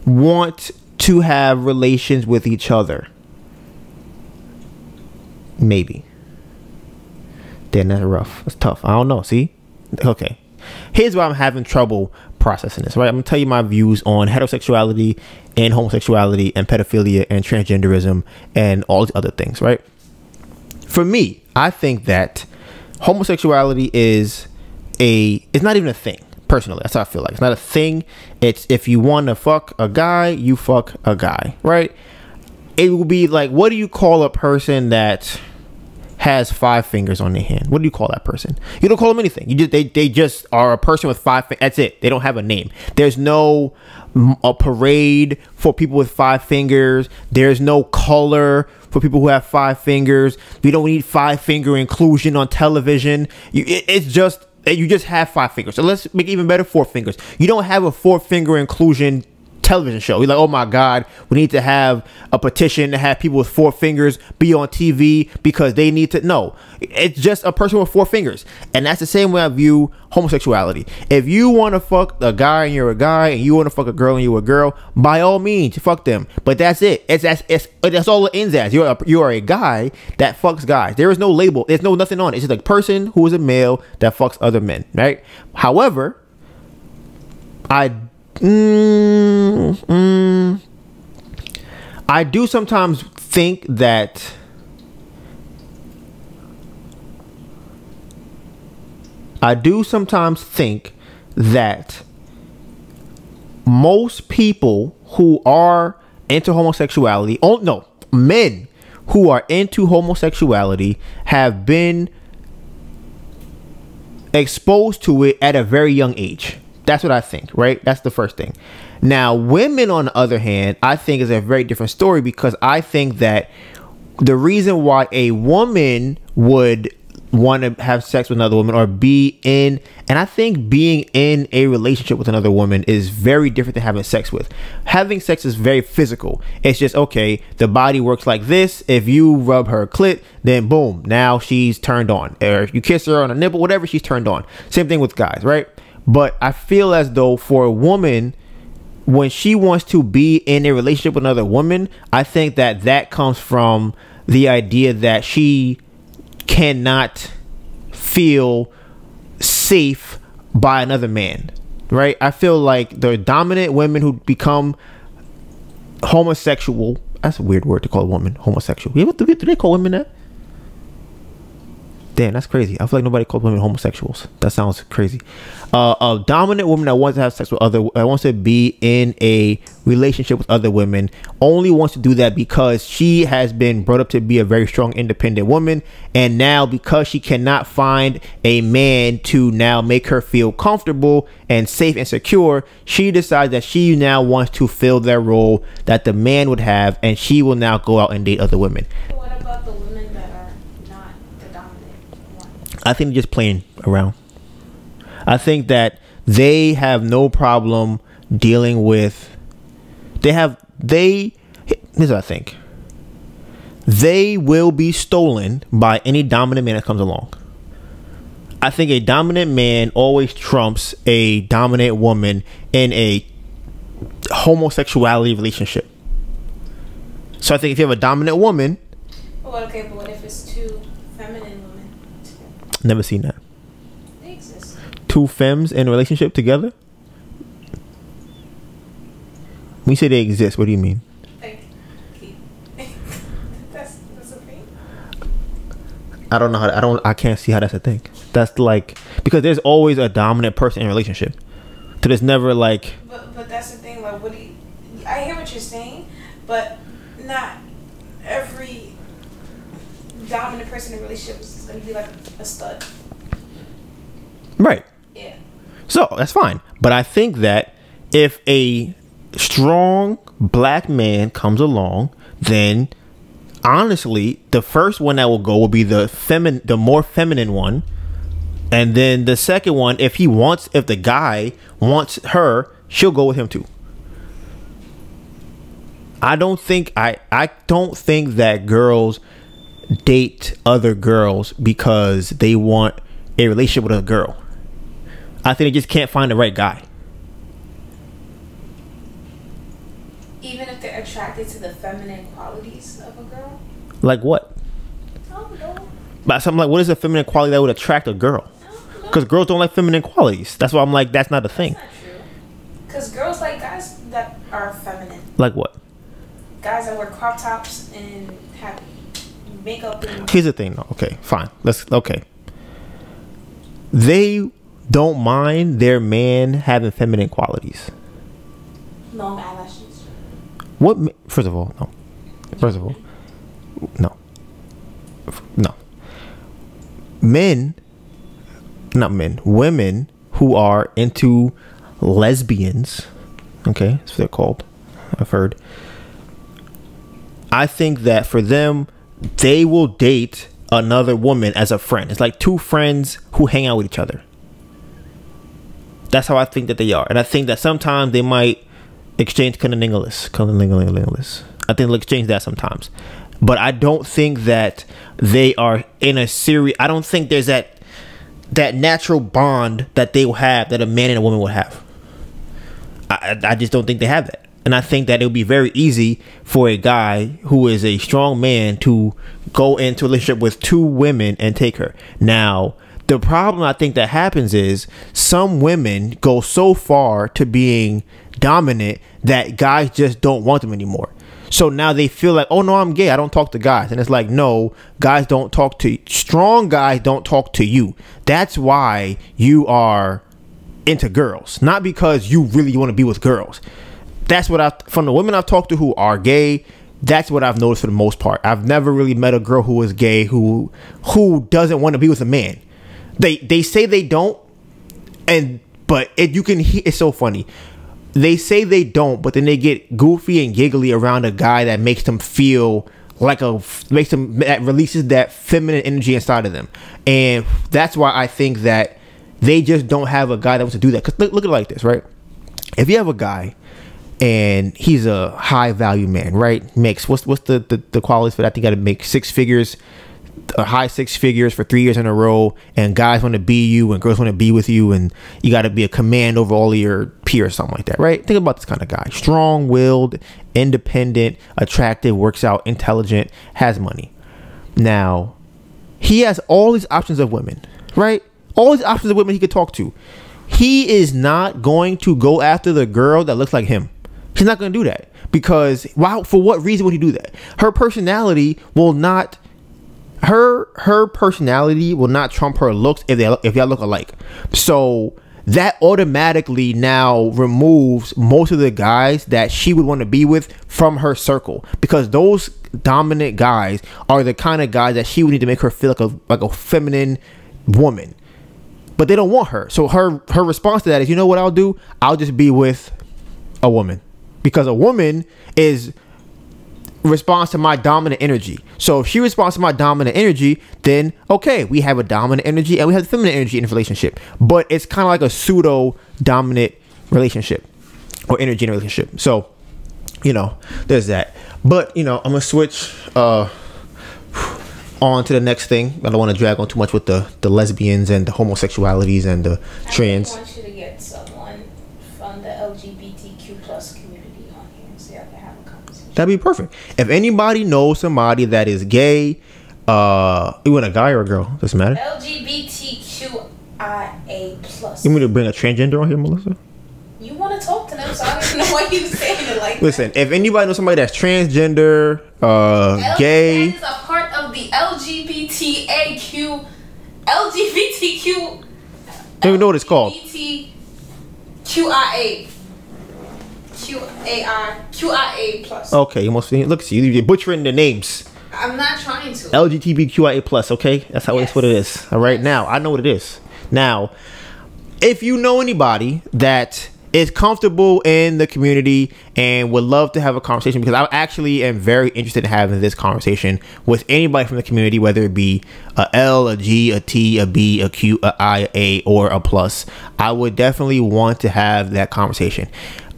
want to have relations with each other. Maybe. Damn, that's rough. That's tough. I don't know. See? Okay. Here's why I'm having trouble processing this, right? I'm gonna tell you my views on heterosexuality and homosexuality and pedophilia and transgenderism and all these other things, right? For me, I think that homosexuality it's not even a thing. Personally, that's how I feel like. It's not a thing. It's if you want to fuck a guy, you fuck a guy, right? It will be like, what do you call a person that has 5 fingers on their hand? What do you call that person? You don't call them anything. They just are a person with 5 fingers. That's it. They don't have a name. There's no a parade for people with 5 fingers. There's no color for people who have 5 fingers. We don't need 5-finger inclusion on television. It's just you just have 5 fingers. So let's make it even better, 4 fingers. You don't have a 4-finger inclusion television show. You're like, oh my God, we need to have a petition to have people with 4 fingers be on TV because they need to. No, it's just a person with 4 fingers. And that's the same way I view homosexuality. If you want to fuck a guy and you're a guy, and you want to fuck a girl and you're a girl, by all means, fuck them. But that's it. That's all it ends as. You are a guy that fucks guys. There is no label. There's nothing on it. It's just a person who is a male that fucks other men, right? However, I do sometimes think that most people who are into homosexuality, men who are into homosexuality have been exposed to it at a very young age. That's what I think, right? That's the first thing. Now, women, on the other hand, I think is a very different story, because I think that the reason why a woman would want to have sex with another woman or be in, and I think being in a relationship with another woman is very different than having sex with. Having sex is very physical. It's just, okay, the body works like this. If you rub her clit, then boom, now she's turned on. Or if you kiss her on a nipple, whatever, she's turned on. Same thing with guys, right? But I feel as though for a woman, when she wants to be in a relationship with another woman, I think that comes from the idea that she cannot feel safe by another man, right? I feel like the dominant women who become homosexual, that's a weird word to call a woman homosexual. Do they call women that? Damn, that's crazy. I feel like nobody calls women homosexuals. That sounds crazy. A dominant woman that wants to have sex with wants to be in a relationship with other women, only wants to do that because she has been brought up to be a very strong, independent woman. And now, because she cannot find a man to now make her feel comfortable and safe and secure, she decides that she now wants to fill that role that the man would have, and she will now go out and date other women. What about the women that are not the dominant one? I think they're just playing around. I think that they have no problem dealing with, here's what I think. They will be stolen by any dominant man that comes along. I think a dominant man always trumps a dominant woman in a homosexuality relationship. So I think if you have a dominant woman. Well, okay, but what if it's two feminine women? Never seen that. They exist. Two femmes in a relationship together? When you say they exist, what do you mean? Like, that's a thing. I don't know I can't see how that's a thing. That's like, because there's always a dominant person in a relationship. So there's never like. But that's the thing. Like, I hear what you're saying, but not every dominant person in a relationship is going to be like a stud. Right. Yeah. So that's fine. But I think that if a strong black man comes along, then honestly, the first one that will go will be the more feminine one. And then the second one, if the guy wants her, she'll go with him too. I don't think that girls date other girls because they want a relationship with a girl. I think they just can't find the right guy. Even if they're attracted to the feminine qualities of a girl? Like what? Oh, no. But something like, what is a feminine quality that would attract a girl? Because girls don't like feminine qualities. That's why I'm like, that's not a thing. That's not true. Because girls like guys that are feminine. Like what? Guys that wear crop tops and have makeup. Here's the thing, though. Okay, fine. Okay. They don't mind their man having feminine qualities. Long eyelashes. What? First of all, no. No. Women who are into lesbians, okay, that's what they're called, I've heard. I think that for them, they will date another woman as a friend. It's like two friends who hang out with each other. That's how I think that they are. And I think that sometimes they might exchange cunnilingus. I think they'll exchange that sometimes. But I don't think that they are in a serious. I don't think there's that natural bond that they will have, that a man and a woman will have. I just don't think they have that. And I think that it would be very easy for a guy who is a strong man to go into a relationship with two women and take her. Now, the problem I think that happens is some women go so far to being dominant that guys just don't want them anymore. So now they feel like, oh no, I'm gay, I don't talk to guys. And it's like, no, strong guys don't talk to you. That's why you are into girls, not because you really want to be with girls. That's what from the women I've talked to who are gay, that's what I've noticed for the most part. I've never really met a girl who is gay who doesn't want to be with a man. They say they don't, but you can hear, it's so funny. They say they don't, but then they get goofy and giggly around a guy that makes them feel like that releases that feminine energy inside of them. And that's why I think that they just don't have a guy that wants to do that. Because look at it like this, right? If you have a guy and he's a high value man, right? Makes what's the qualities for that? I think you got to make 6 figures, a high 6 figures for 3 years in a row, and guys want to be you and girls want to be with you, and you got to be a command over all of your peers, something like that, right? Think about this kind of guy: strong-willed, independent, attractive, works out, intelligent, has money. Now he has all these options of women, right? All these options of women he could talk to. He is not going to go after the girl that looks like him. He's not going to do that, because for what reason would he do that? Her personality will not trump her looks if y'all look alike. So that automatically now removes most of the guys that she would want to be with from her circle, because those dominant guys are the kind of guys that she would need to make her feel like a feminine woman. But they don't want her. So her response to that is, you know what I'll do? I'll just be with a woman, because a woman responds to my dominant energy. So if she responds to my dominant energy, then okay, we have a dominant energy and we have the feminine energy in a relationship. But it's kind of like a pseudo dominant relationship or energy in a relationship. So, there's that. But I'm gonna switch on to the next thing. I don't want to drag on too much with the lesbians and the homosexualities and the trans. I want you to get someone from the LGBTQ plus community on here so y'all can have a conversation. That'd be perfect. If anybody knows somebody that is gay, you want a guy or a girl? Doesn't matter. LGBTQIA plus. You want me to bring a transgender on here, Melissa? You want to talk to them, so I don't even know why you saying it like Listen, if anybody knows somebody that's transgender, gay, that is a part of the LGBTQ. I don't even know what it's called. QIA plus. Okay, you must look. See, you're butchering the names. I'm not trying to. LGBTQIA plus. Okay, that's that's what it is. All right, now I know what it is. Now, if you know anybody that is comfortable in the community and would love to have a conversation, because I actually am very interested in having this conversation with anybody from the community, whether it be a L, a G, a T, a B, a Q, a I, a, or a plus. I would definitely want to have that conversation.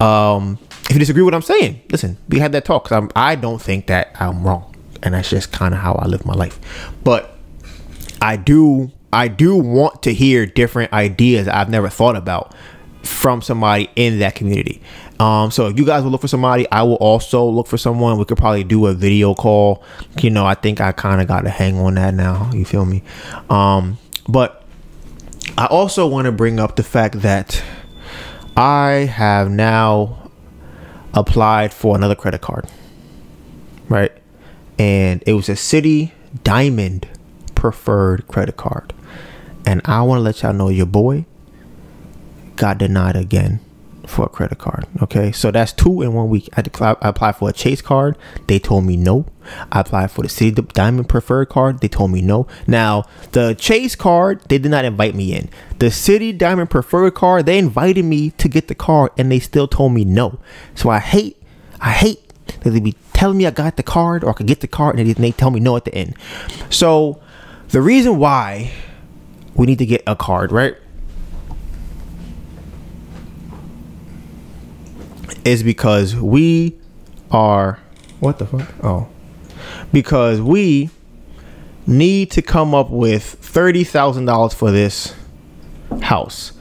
If you disagree with what I'm saying, listen, we had that talk, because I don't think that I'm wrong, and that's just kind of how I live my life. But I do want to hear different ideas I've never thought about from somebody in that community. So if you guys will look for somebody, I will also look for someone. We could probably do a video call. I think I kind of got to hang on that now. You feel me? But I also want to bring up the fact that I have now applied for another credit card, right? And it was a Citi Diamond preferred credit card. And I want to let y'all know your boy got denied again for a credit card. Okay, so that's 2 in 1 week. I applied for a Chase card. They told me no. I applied for the Citi Diamond preferred card. They told me no. Now, the Chase card, they did not invite me in. The Citi Diamond preferred card, they invited me to get the card, and they still told me no. So I hate that they be telling me I got the card or I could get the card, and they tell me no at the end. So the reason why we need to get a card, right, is because we are because we need to come up with $30,000 for this house.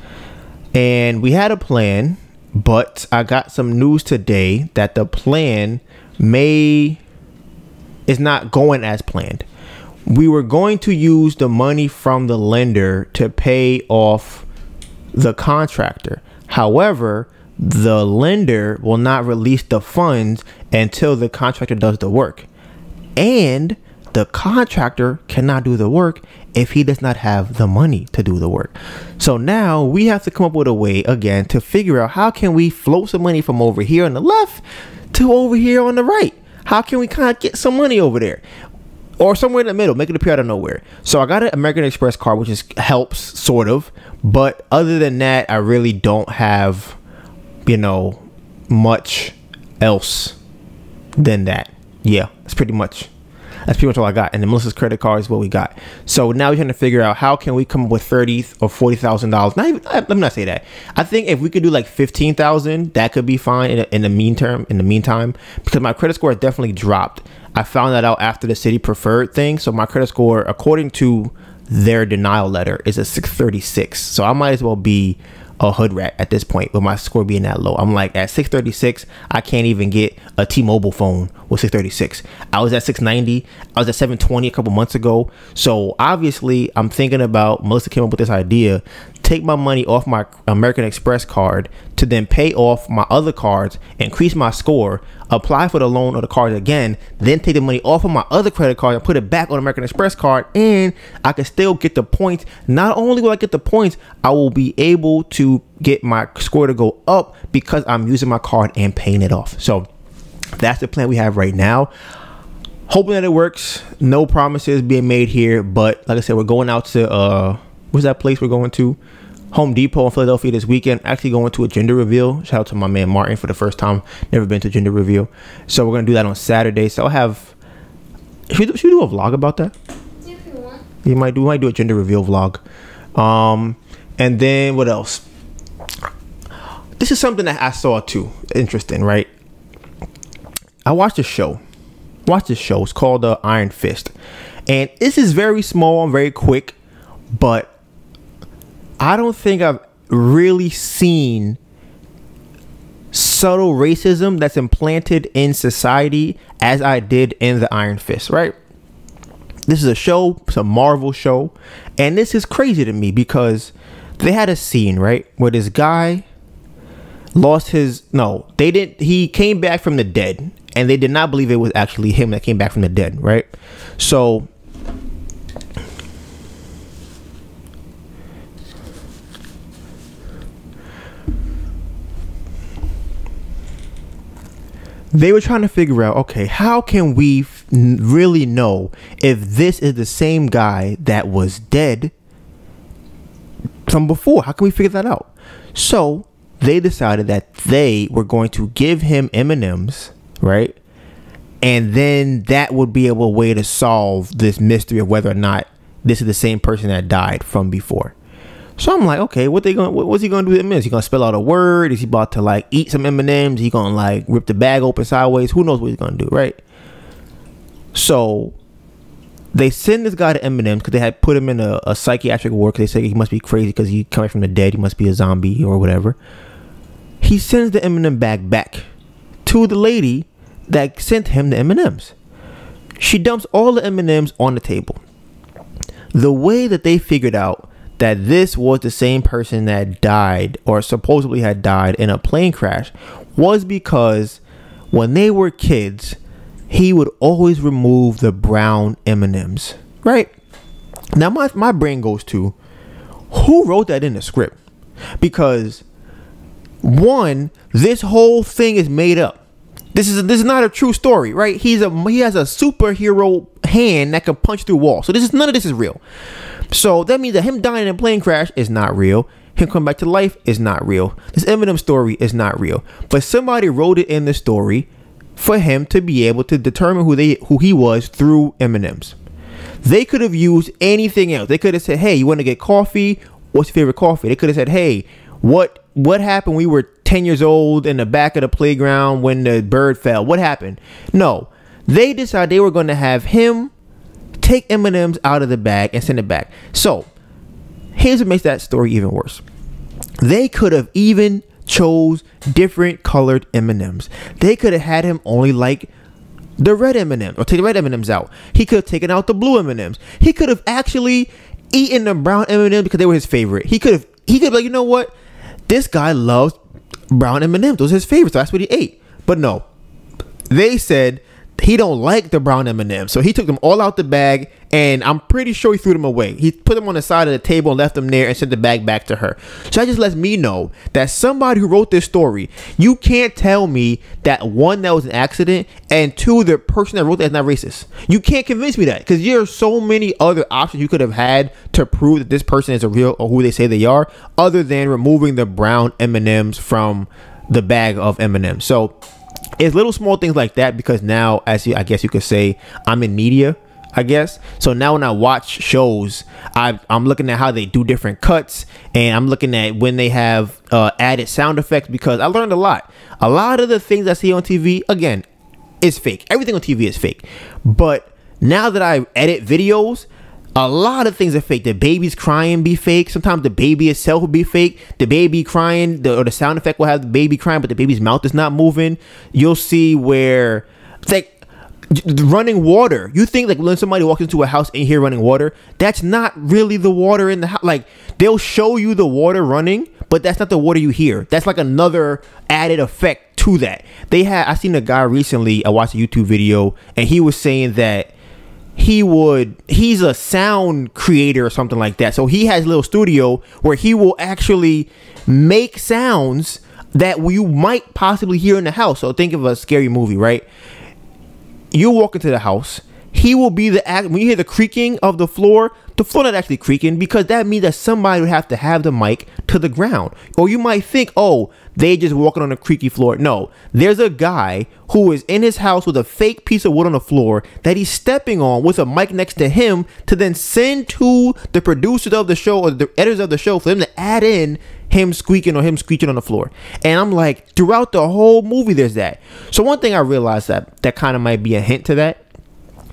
And we had a plan, but I got some news today that the plan is not going as planned. We were going to use the money from the lender to pay off the contractor. However, the lender will not release the funds until the contractor does the work. And the contractor cannot do the work if he does not have the money to do the work. So now we have to come up with a way again to figure out how can we float some money from over here on the left to over here on the right. How can we kind of get some money over there or somewhere in the middle, make it appear out of nowhere? So I got an American Express card, which helps sort of, but other than that, I really don't have, you know, much else than that. Yeah, that's pretty much all I got. And then Melissa's credit card is what we got. So now we're trying to figure out how can we come up with $30,000 or $40,000. Not even, let me not say that. I think if we could do like 15,000, that could be fine in the meantime, because my credit score definitely dropped. I found that out after the city preferred thing. So my credit score, according to their denial letter, is a 636. So I might as well be a hood rat at this point with my score being that low. I'm like, at 636, I can't even get a T-Mobile phone with 636. I was at 690. I was at 720 a couple months ago. So obviously I'm thinking about, Melissa came up with this idea, take my money off my American Express card to then pay off my other cards, increase my score, apply for the loan or the card again, then take the money off of my other credit card and put it back on American Express card, and I can still get the points. Not only will I get the points, I will be able to get my score to go up because I'm using my card and paying it off. So that's the plan we have right now. Hoping that it works. No promises being made here, but like I said, we're going out to where's that place we're going to? Home Depot in Philadelphia this weekend. Actually going to a gender reveal. Shout out to my man Martin for the first time. Never been to a gender reveal. So we're gonna do that on Saturday. So I'll have, should we do a vlog about that? Yeah, if you want. You might do a gender reveal vlog. And then what else? This is something that I saw too. Interesting, right? I watched a show. It's called Iron Fist. And this is very small and very quick, but I don't think I've really seen subtle racism that's implanted in society as I did in the Iron Fist, right? This is a show, it's a Marvel show, and this is crazy to me because they had a scene, right, where this guy lost his, he came back from the dead, and they did not believe it was actually him that came back from the dead, right? So they were trying to figure out, okay, how can we really know if this is the same guy that was dead from before? How can we figure that out? So they decided that they were going to give him M&Ms, right? And then that would be a way to solve this mystery of whether or not this is the same person that died from before. So I'm like, okay, what's he gonna do with M&Ms? Is he gonna spell out a word? Is he about to like eat some M&Ms? Is he gonna like rip the bag open sideways? Who knows what he's gonna do, right? So they send this guy to M&Ms because they had put him in a psychiatric ward because they say he must be crazy because he's coming from the dead. He must be a zombie or whatever. He sends the M&M bag back to the lady that sent him the M&Ms. She dumps all the M&Ms on the table. The way that they figured out that this was the same person that died or supposedly had died in a plane crash was because when they were kids, he would always remove the brown M&Ms, right? Now my brain goes to, who wrote that in the script? Because one, this whole thing is made up. This is not a true story, right? He has a superhero hand that can punch through walls. So none of this is real. So that means that him dying in a plane crash is not real. Him coming back to life is not real. This Eminem story is not real. But somebody wrote it in the story for him to be able to determine who he was through M&Ms. They could have used anything else. They could have said, hey, you want to get coffee? What's your favorite coffee? They could have said, hey, what happened? We were 10 years old in the back of the playground when the bird fell. What happened? No, they decided they were going to have him take M&Ms out of the bag and send it back. So here's what makes that story even worse. They could have even chose different colored M&Ms. They could have had him only like the red M&Ms or take the red M&Ms out. He could have taken out the blue M&Ms. He could have actually eaten the brown M&Ms because they were his favorite. He could be like, you know what? This guy loves brown M&Ms. Those are his favorites. So that's what he ate. But no, they said he don't like the brown M&Ms, so he took them all out the bag, and I'm pretty sure he threw them away. He put them on the side of the table and left them there and sent the bag back to her. So that just lets me know that somebody who wrote this story, you can't tell me that one, that was an accident, and two, the person that wrote that is not racist. You can't convince me that, because there are so many other options you could have had to prove that this person is a real or who they say they are, other than removing the brown M&Ms from the bag of M&Ms. So it's little small things like that, because now, I guess you could say, I'm in media, I guess. So now when I watch shows, I'm looking at how they do different cuts, and I'm looking at when they have added sound effects, because I learned a lot. A lot of the things I see on TV, again, is fake. Everything on TV is fake. But now that I edit videos, a lot of things are fake. The baby's crying be fake. Sometimes the baby itself will be fake. The baby crying, or the sound effect will have the baby crying, but the baby's mouth is not moving. You'll see where, like, running water. You think, like, when somebody walks into a house and you hear running water, that's not really the water in the house. Like, they'll show you the water running, but that's not the water you hear. That's like another added effect to that. I seen a guy recently, I watched a YouTube video, and he was saying that he's a sound creator or something like that. So he has a little studio where he will actually make sounds that you might possibly hear in the house. So think of a scary movie, right? You walk into the house, he will be when you hear the creaking of the floor not actually creaking, because that means that somebody would have to have the mic to the ground. Or you might think, oh, they just walking on a creaky floor. No, there's a guy who is in his house with a fake piece of wood on the floor that he's stepping on with a mic next to him to then send to the producers of the show or the editors of the show for them to add in him squeaking or him screeching on the floor. And I'm like, throughout the whole movie, there's that. So one thing I realized that kind of might be a hint to that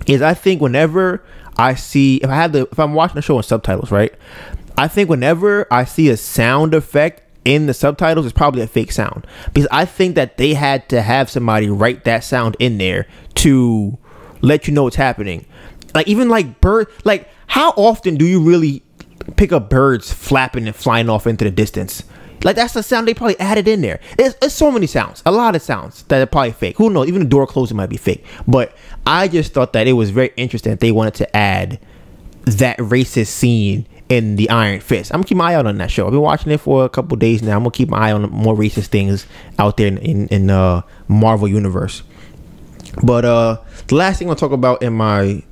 is, I think whenever I see, if I'm watching a show in subtitles, right, I think whenever I see a sound effect in the subtitles, it's probably a fake sound, because I think that they had to have somebody write that sound in there to let you know what's happening. Like, even like bird, like, how often do you really pick up birds flapping and flying off into the distance? Like, that's the sound they probably added in there. There's so many sounds, a lot of sounds that are probably fake. Who knows? Even the door closing might be fake. But I just thought that it was very interesting that they wanted to add that racist scene in the Iron Fist. I'm gonna keep my eye out on that show. I've been watching it for a couple days now. I'm gonna keep my eye on more racist things out there in Marvel Universe. But the last thing I'll talk about in my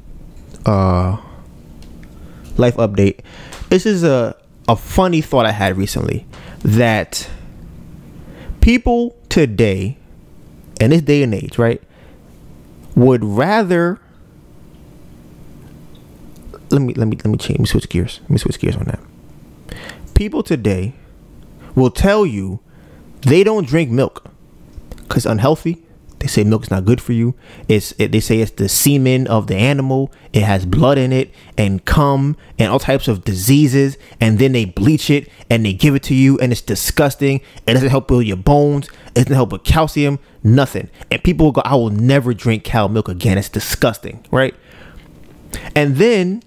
life update, this is a funny thought I had recently, that people today, in this day and age, right, would rather, let me switch gears. Let me switch gears on that. People today will tell you they don't drink milk because it's unhealthy. They say milk is not good for you. They say it's the semen of the animal. It has blood in it and cum and all types of diseases. And then they bleach it and they give it to you, and it's disgusting. It doesn't help build your bones. It doesn't help with calcium. Nothing. And people will go, I will never drink cow milk again. It's disgusting, right? And then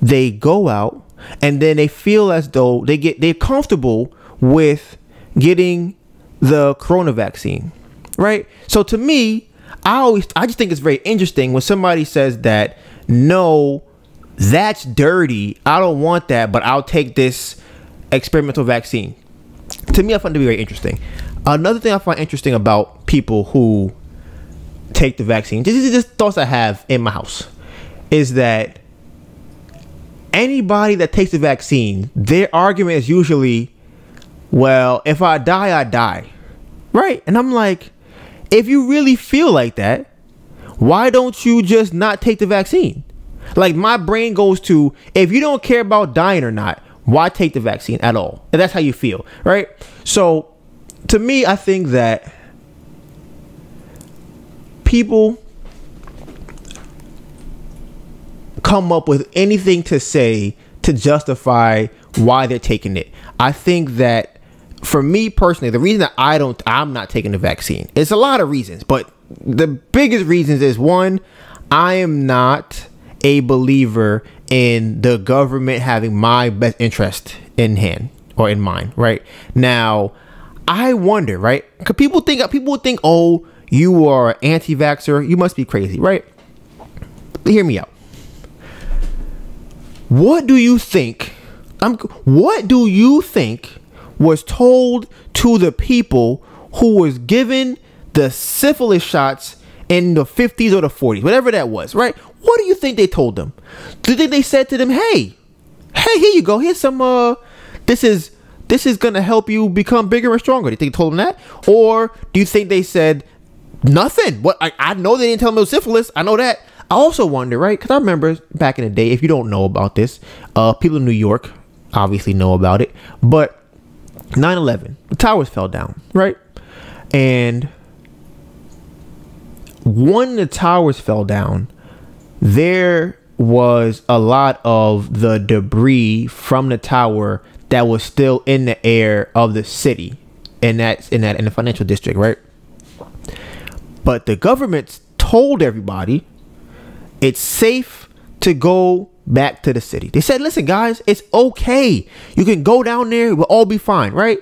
they go out and then they feel as though they're comfortable with getting the corona vaccine. Right. So to me, I just think it's very interesting when somebody says that, no, that's dirty, I don't want that, but I'll take this experimental vaccine. To me, I find it to be very interesting. Another thing I find interesting about people who take the vaccine, this is just thoughts I have in my house, is that anybody that takes the vaccine, their argument is usually, well, if I die, I die. Right. And I'm like, if you really feel like that, why don't you just not take the vaccine? Like, my brain goes to, if you don't care about dying or not, why take the vaccine at all? And that's how you feel, right? So to me, I think that people come up with anything to say to justify why they're taking it. I think that, for me personally, the reason that I'm not taking the vaccine, it's a lot of reasons, but the biggest reasons is, one, I am not a believer in the government having my best interest in hand or in mind. Right now, I wonder, right? Because people would think, oh, you are an anti-vaxxer, you must be crazy, right? Hear me out. What do you think? What do you think was told to the people who was given the syphilis shots in the 50s or the 40s, whatever that was, right? What do you think they told them? Do you think they said to them, hey, here you go, here's some this is gonna help you become bigger and stronger? Do you think they told them that? Or do you think they said nothing? What I know they didn't tell them it was syphilis. I know that. I also wonder, right? Because I remember back in the day, if you don't know about this, people in New York obviously know about it, but 9/11, the towers fell down, right? And when the towers fell down, there was a lot of the debris from the tower that was still in the air of the city, and that's in the financial district, right? But the government told everybody it's safe to go back to the city. They said, listen, guys, it's okay. You can go down there. We'll all be fine, right?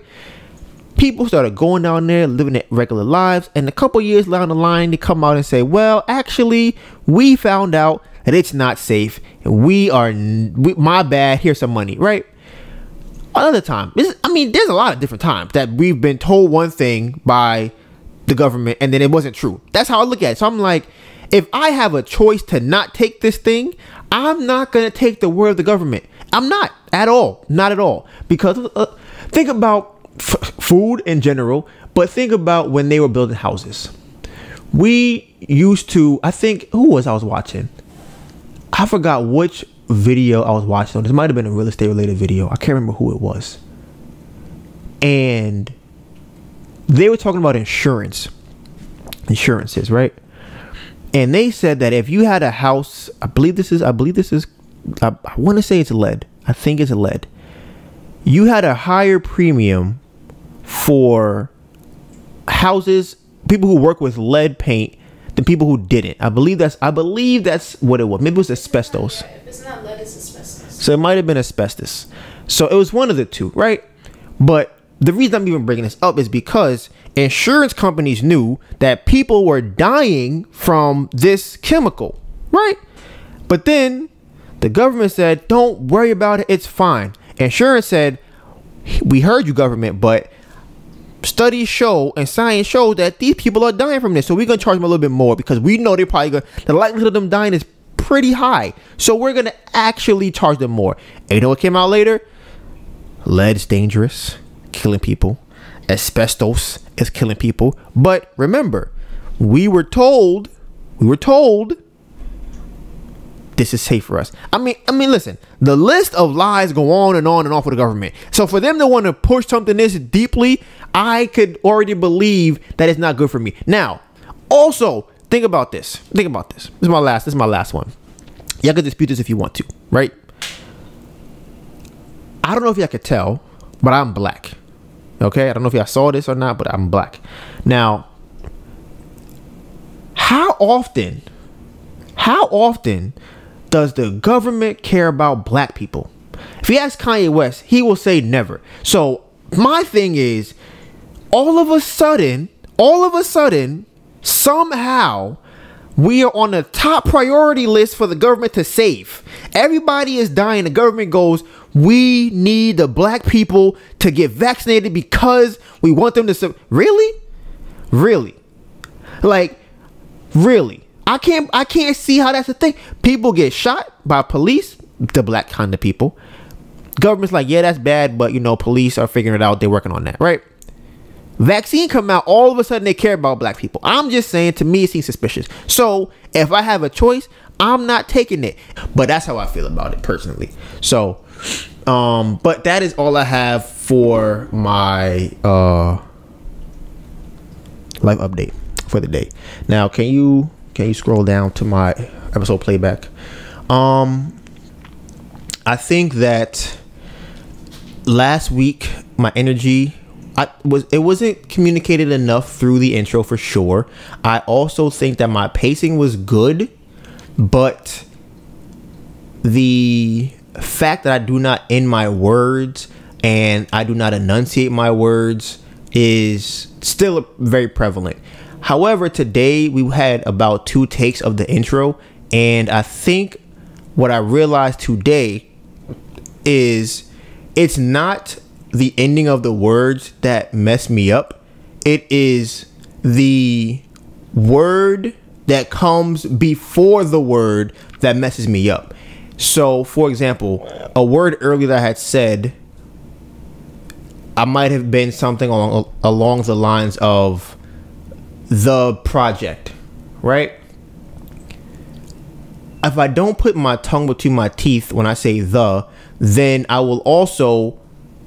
People started going down there, living their regular lives. And a couple years down the line, they come out and say, well, actually, we found out that it's not safe. And my bad. Here's some money, right? Another time. There's a lot of different times that we've been told one thing by the government and then it wasn't true. That's how I look at it. So I'm like, if I have a choice to not take this thing, I'm not going to take the word of the government. I'm not at all. Not at all. Because think about food in general, but think about when they were building houses. We used to, I think, I was watching? I forgot which video I was watching. This might have been a real estate related video. I can't remember who it was. And they were talking about insurances, right? And they said that if you had a house, I want to say it's lead. I think it's lead. You had a higher premium for houses, people who work with lead paint than people who didn't. I believe that's what it was. Maybe it was asbestos. If it's not lead, it's asbestos. So it might have been asbestos. So it was one of the two, right? But the reason I'm even bringing this up is because insurance companies knew that people were dying from this chemical, right? But then the government said, don't worry about it. It's fine. Insurance said, we heard you, government, but studies show and science shows that these people are dying from this. So we're going to charge them a little bit more because we know they're probably the likelihood of them dying is pretty high. So we're going to actually charge them more. And you know what came out later? Lead is dangerous, killing people. Asbestos is killing people. But remember, we were told this is safe for us. I mean, listen, the list of lies go on and on and on for the government. So for them to want to push something this deeply, I could already believe that it's not good for me. Now, also think about this. This is my last one. Y'all can dispute this if you want to, right? I don't know if y'all could tell, but I'm black. Okay, I don't know if y'all saw this or not, but I'm black. Now, how often does the government care about black people? If you ask Kanye West, he will say never. So my thing is, all of a sudden, somehow, we are on the top priority list for the government to save. Everybody is dying. The government goes, we need the black people to get vaccinated because we want them to really? Like, really? I can't see how that's a thing. People get shot by police, the black kind of people. Government's like, yeah, that's bad, but police are figuring it out. They're working on that, right? Vaccine come out, all of a sudden they care about black people. I'm just saying, to me, it seems suspicious. So if I have a choice, I'm not taking it. But that's how I feel about it personally. So, but that is all I have for my life update for the day. Now, can you scroll down to my episode playback? I think that last week my energy, it wasn't communicated enough through the intro for sure. I also think that my pacing was good, but the fact that I do not end my words and I do not enunciate my words is still very prevalent. However, today we had about 2 takes of the intro, and I think what I realized today is it's not the ending of the words that mess me up. It is the word that comes before the word that messes me up. So, for example, a word earlier that I had said, I might have been something along the lines of the project, right? If I don't put my tongue between my teeth when I say the, then I will also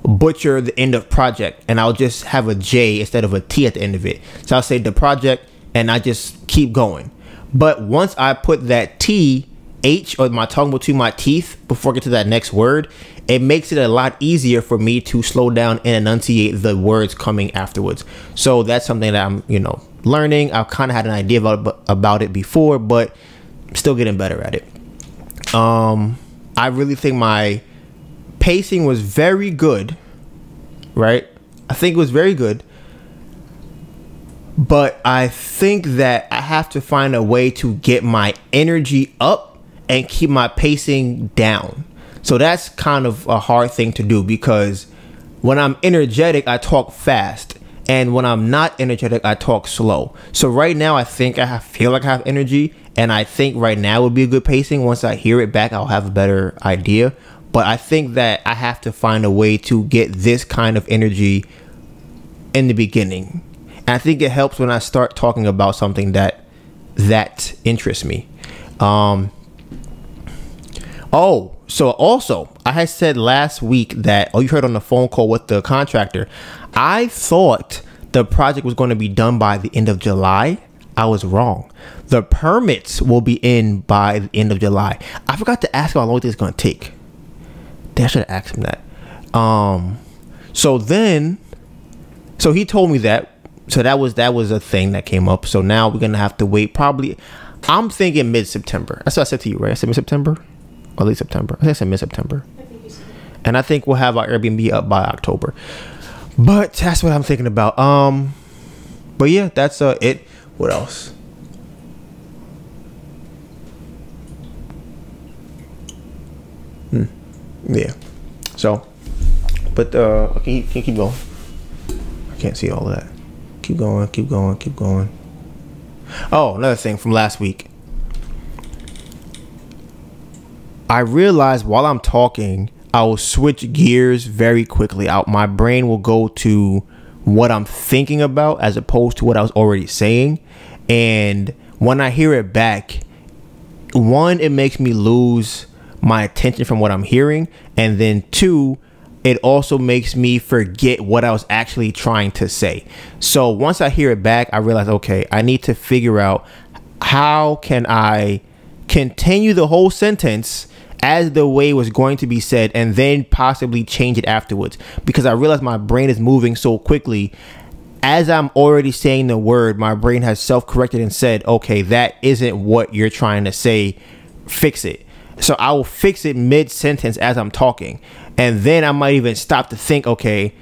butcher the end of project, and I'll just have a J instead of a T at the end of it. So I'll say the project, and I just keep going. But once I put that T, H, or my tongue between my teeth before I get to that next word, it makes it a lot easier for me to slow down and enunciate the words coming afterwards. So that's something that I'm, learning. I've kind of had an idea about it before, but I'm still getting better at it. I really think my pacing was very good, right? I think it was very good, but I think that I have to find a way to get my energy up and keep my pacing down. So that's kind of a hard thing to do, because when I'm energetic, I talk fast, and when I'm not energetic, I talk slow. So right now, I think I feel like I have energy, and I think right now would be a good pacing. Once I hear it back, I'll have a better idea. But I think that I have to find a way to get this kind of energy in the beginning. And I think it helps when I start talking about something that interests me. So also, I had said last week that, you heard on the phone call with the contractor, I thought the project was going to be done by the end of July. I was wrong. The permits will be in by the end of July. I forgot to ask him how long this is going to take. I should have asked him that. So he told me that. So that was a thing that came up. So now we're gonna have to wait. Probably, I'm thinking mid-September. That's what I said to you, right? I said mid-September or late September. I think I said mid-September. And I think we'll have our Airbnb up by October. But that's what I'm thinking about. But yeah, that's it. What else? Yeah. So, but can you keep going? I can't see all of that. Keep going. Keep going. Keep going. Oh, another thing from last week. I realized while I'm talking, I will switch gears very quickly. My brain will go to what I'm thinking about as opposed to what I was already saying. And when I hear it back, one, it makes me lose my attention from what I'm hearing, and then 2, it also makes me forget what I was actually trying to say. So once I hear it back, I realize, okay, I need to figure out how can I continue the whole sentence as the way it was going to be said, and then possibly change it afterwards, because I realize my brain is moving so quickly. As I'm already saying the word, my brain has self-corrected and said, okay, that isn't what you're trying to say, fix it. So I will fix it mid-sentence as I'm talking. And then I might even stop to think, okay,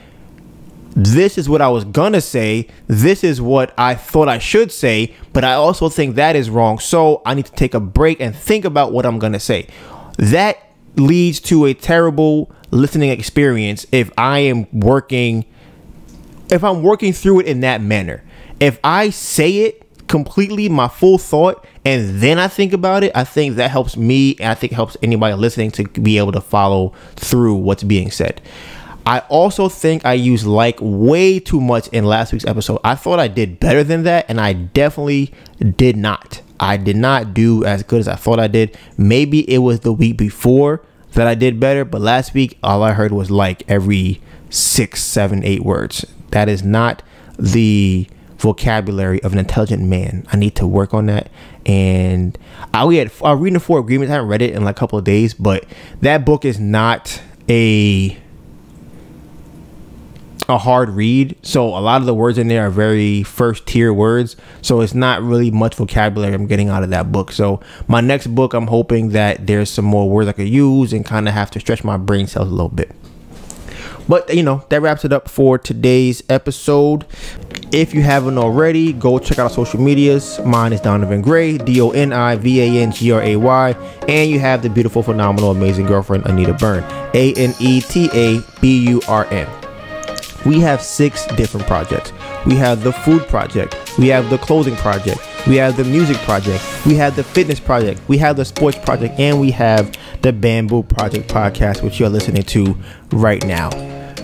this is what I was gonna say. This is what I thought I should say, but I also think that is wrong. So I need to take a break and think about what I'm gonna say. That leads to a terrible listening experience if I'm working through it in that manner. If I say it completely, my full thought, and then I think about it, I think that helps me, and I think it helps anybody listening to be able to follow through what's being said. I also think I used like way too much in last week's episode. I thought I did better than that, and I definitely did not. I did not do as good as I thought I did. Maybe it was the week before that I did better, but last week all I heard was like every 6, 7, 8 words. That is not the vocabulary of an intelligent man. I need to work on that. And I'll read the 4 Agreements. I haven't read it in like a couple of days, but that book is not a hard read. So a lot of the words in there are very first tier words. So it's not really much vocabulary I'm getting out of that book. So my next book, I'm hoping that there's some more words I could use and kind of have to stretch my brain cells a little bit. But, you know, that wraps it up for today's episode. If you haven't already, go check out our social medias. Mine is DonivanGray, DonivanGray. And you have the beautiful, phenomenal, amazing girlfriend, AnetaBurn, AnetaBurn. We have 6 different projects. We have the food project. We have the clothing project. We have the music project. We have the fitness project. We have the sports project. And we have the Bamboo Project podcast, which you're listening to right now.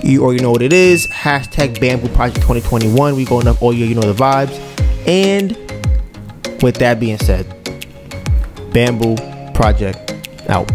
You already know what it is. Hashtag Bamboo Project 2021. We going up all year. You know the vibes. And with that being said, Bamboo Project out.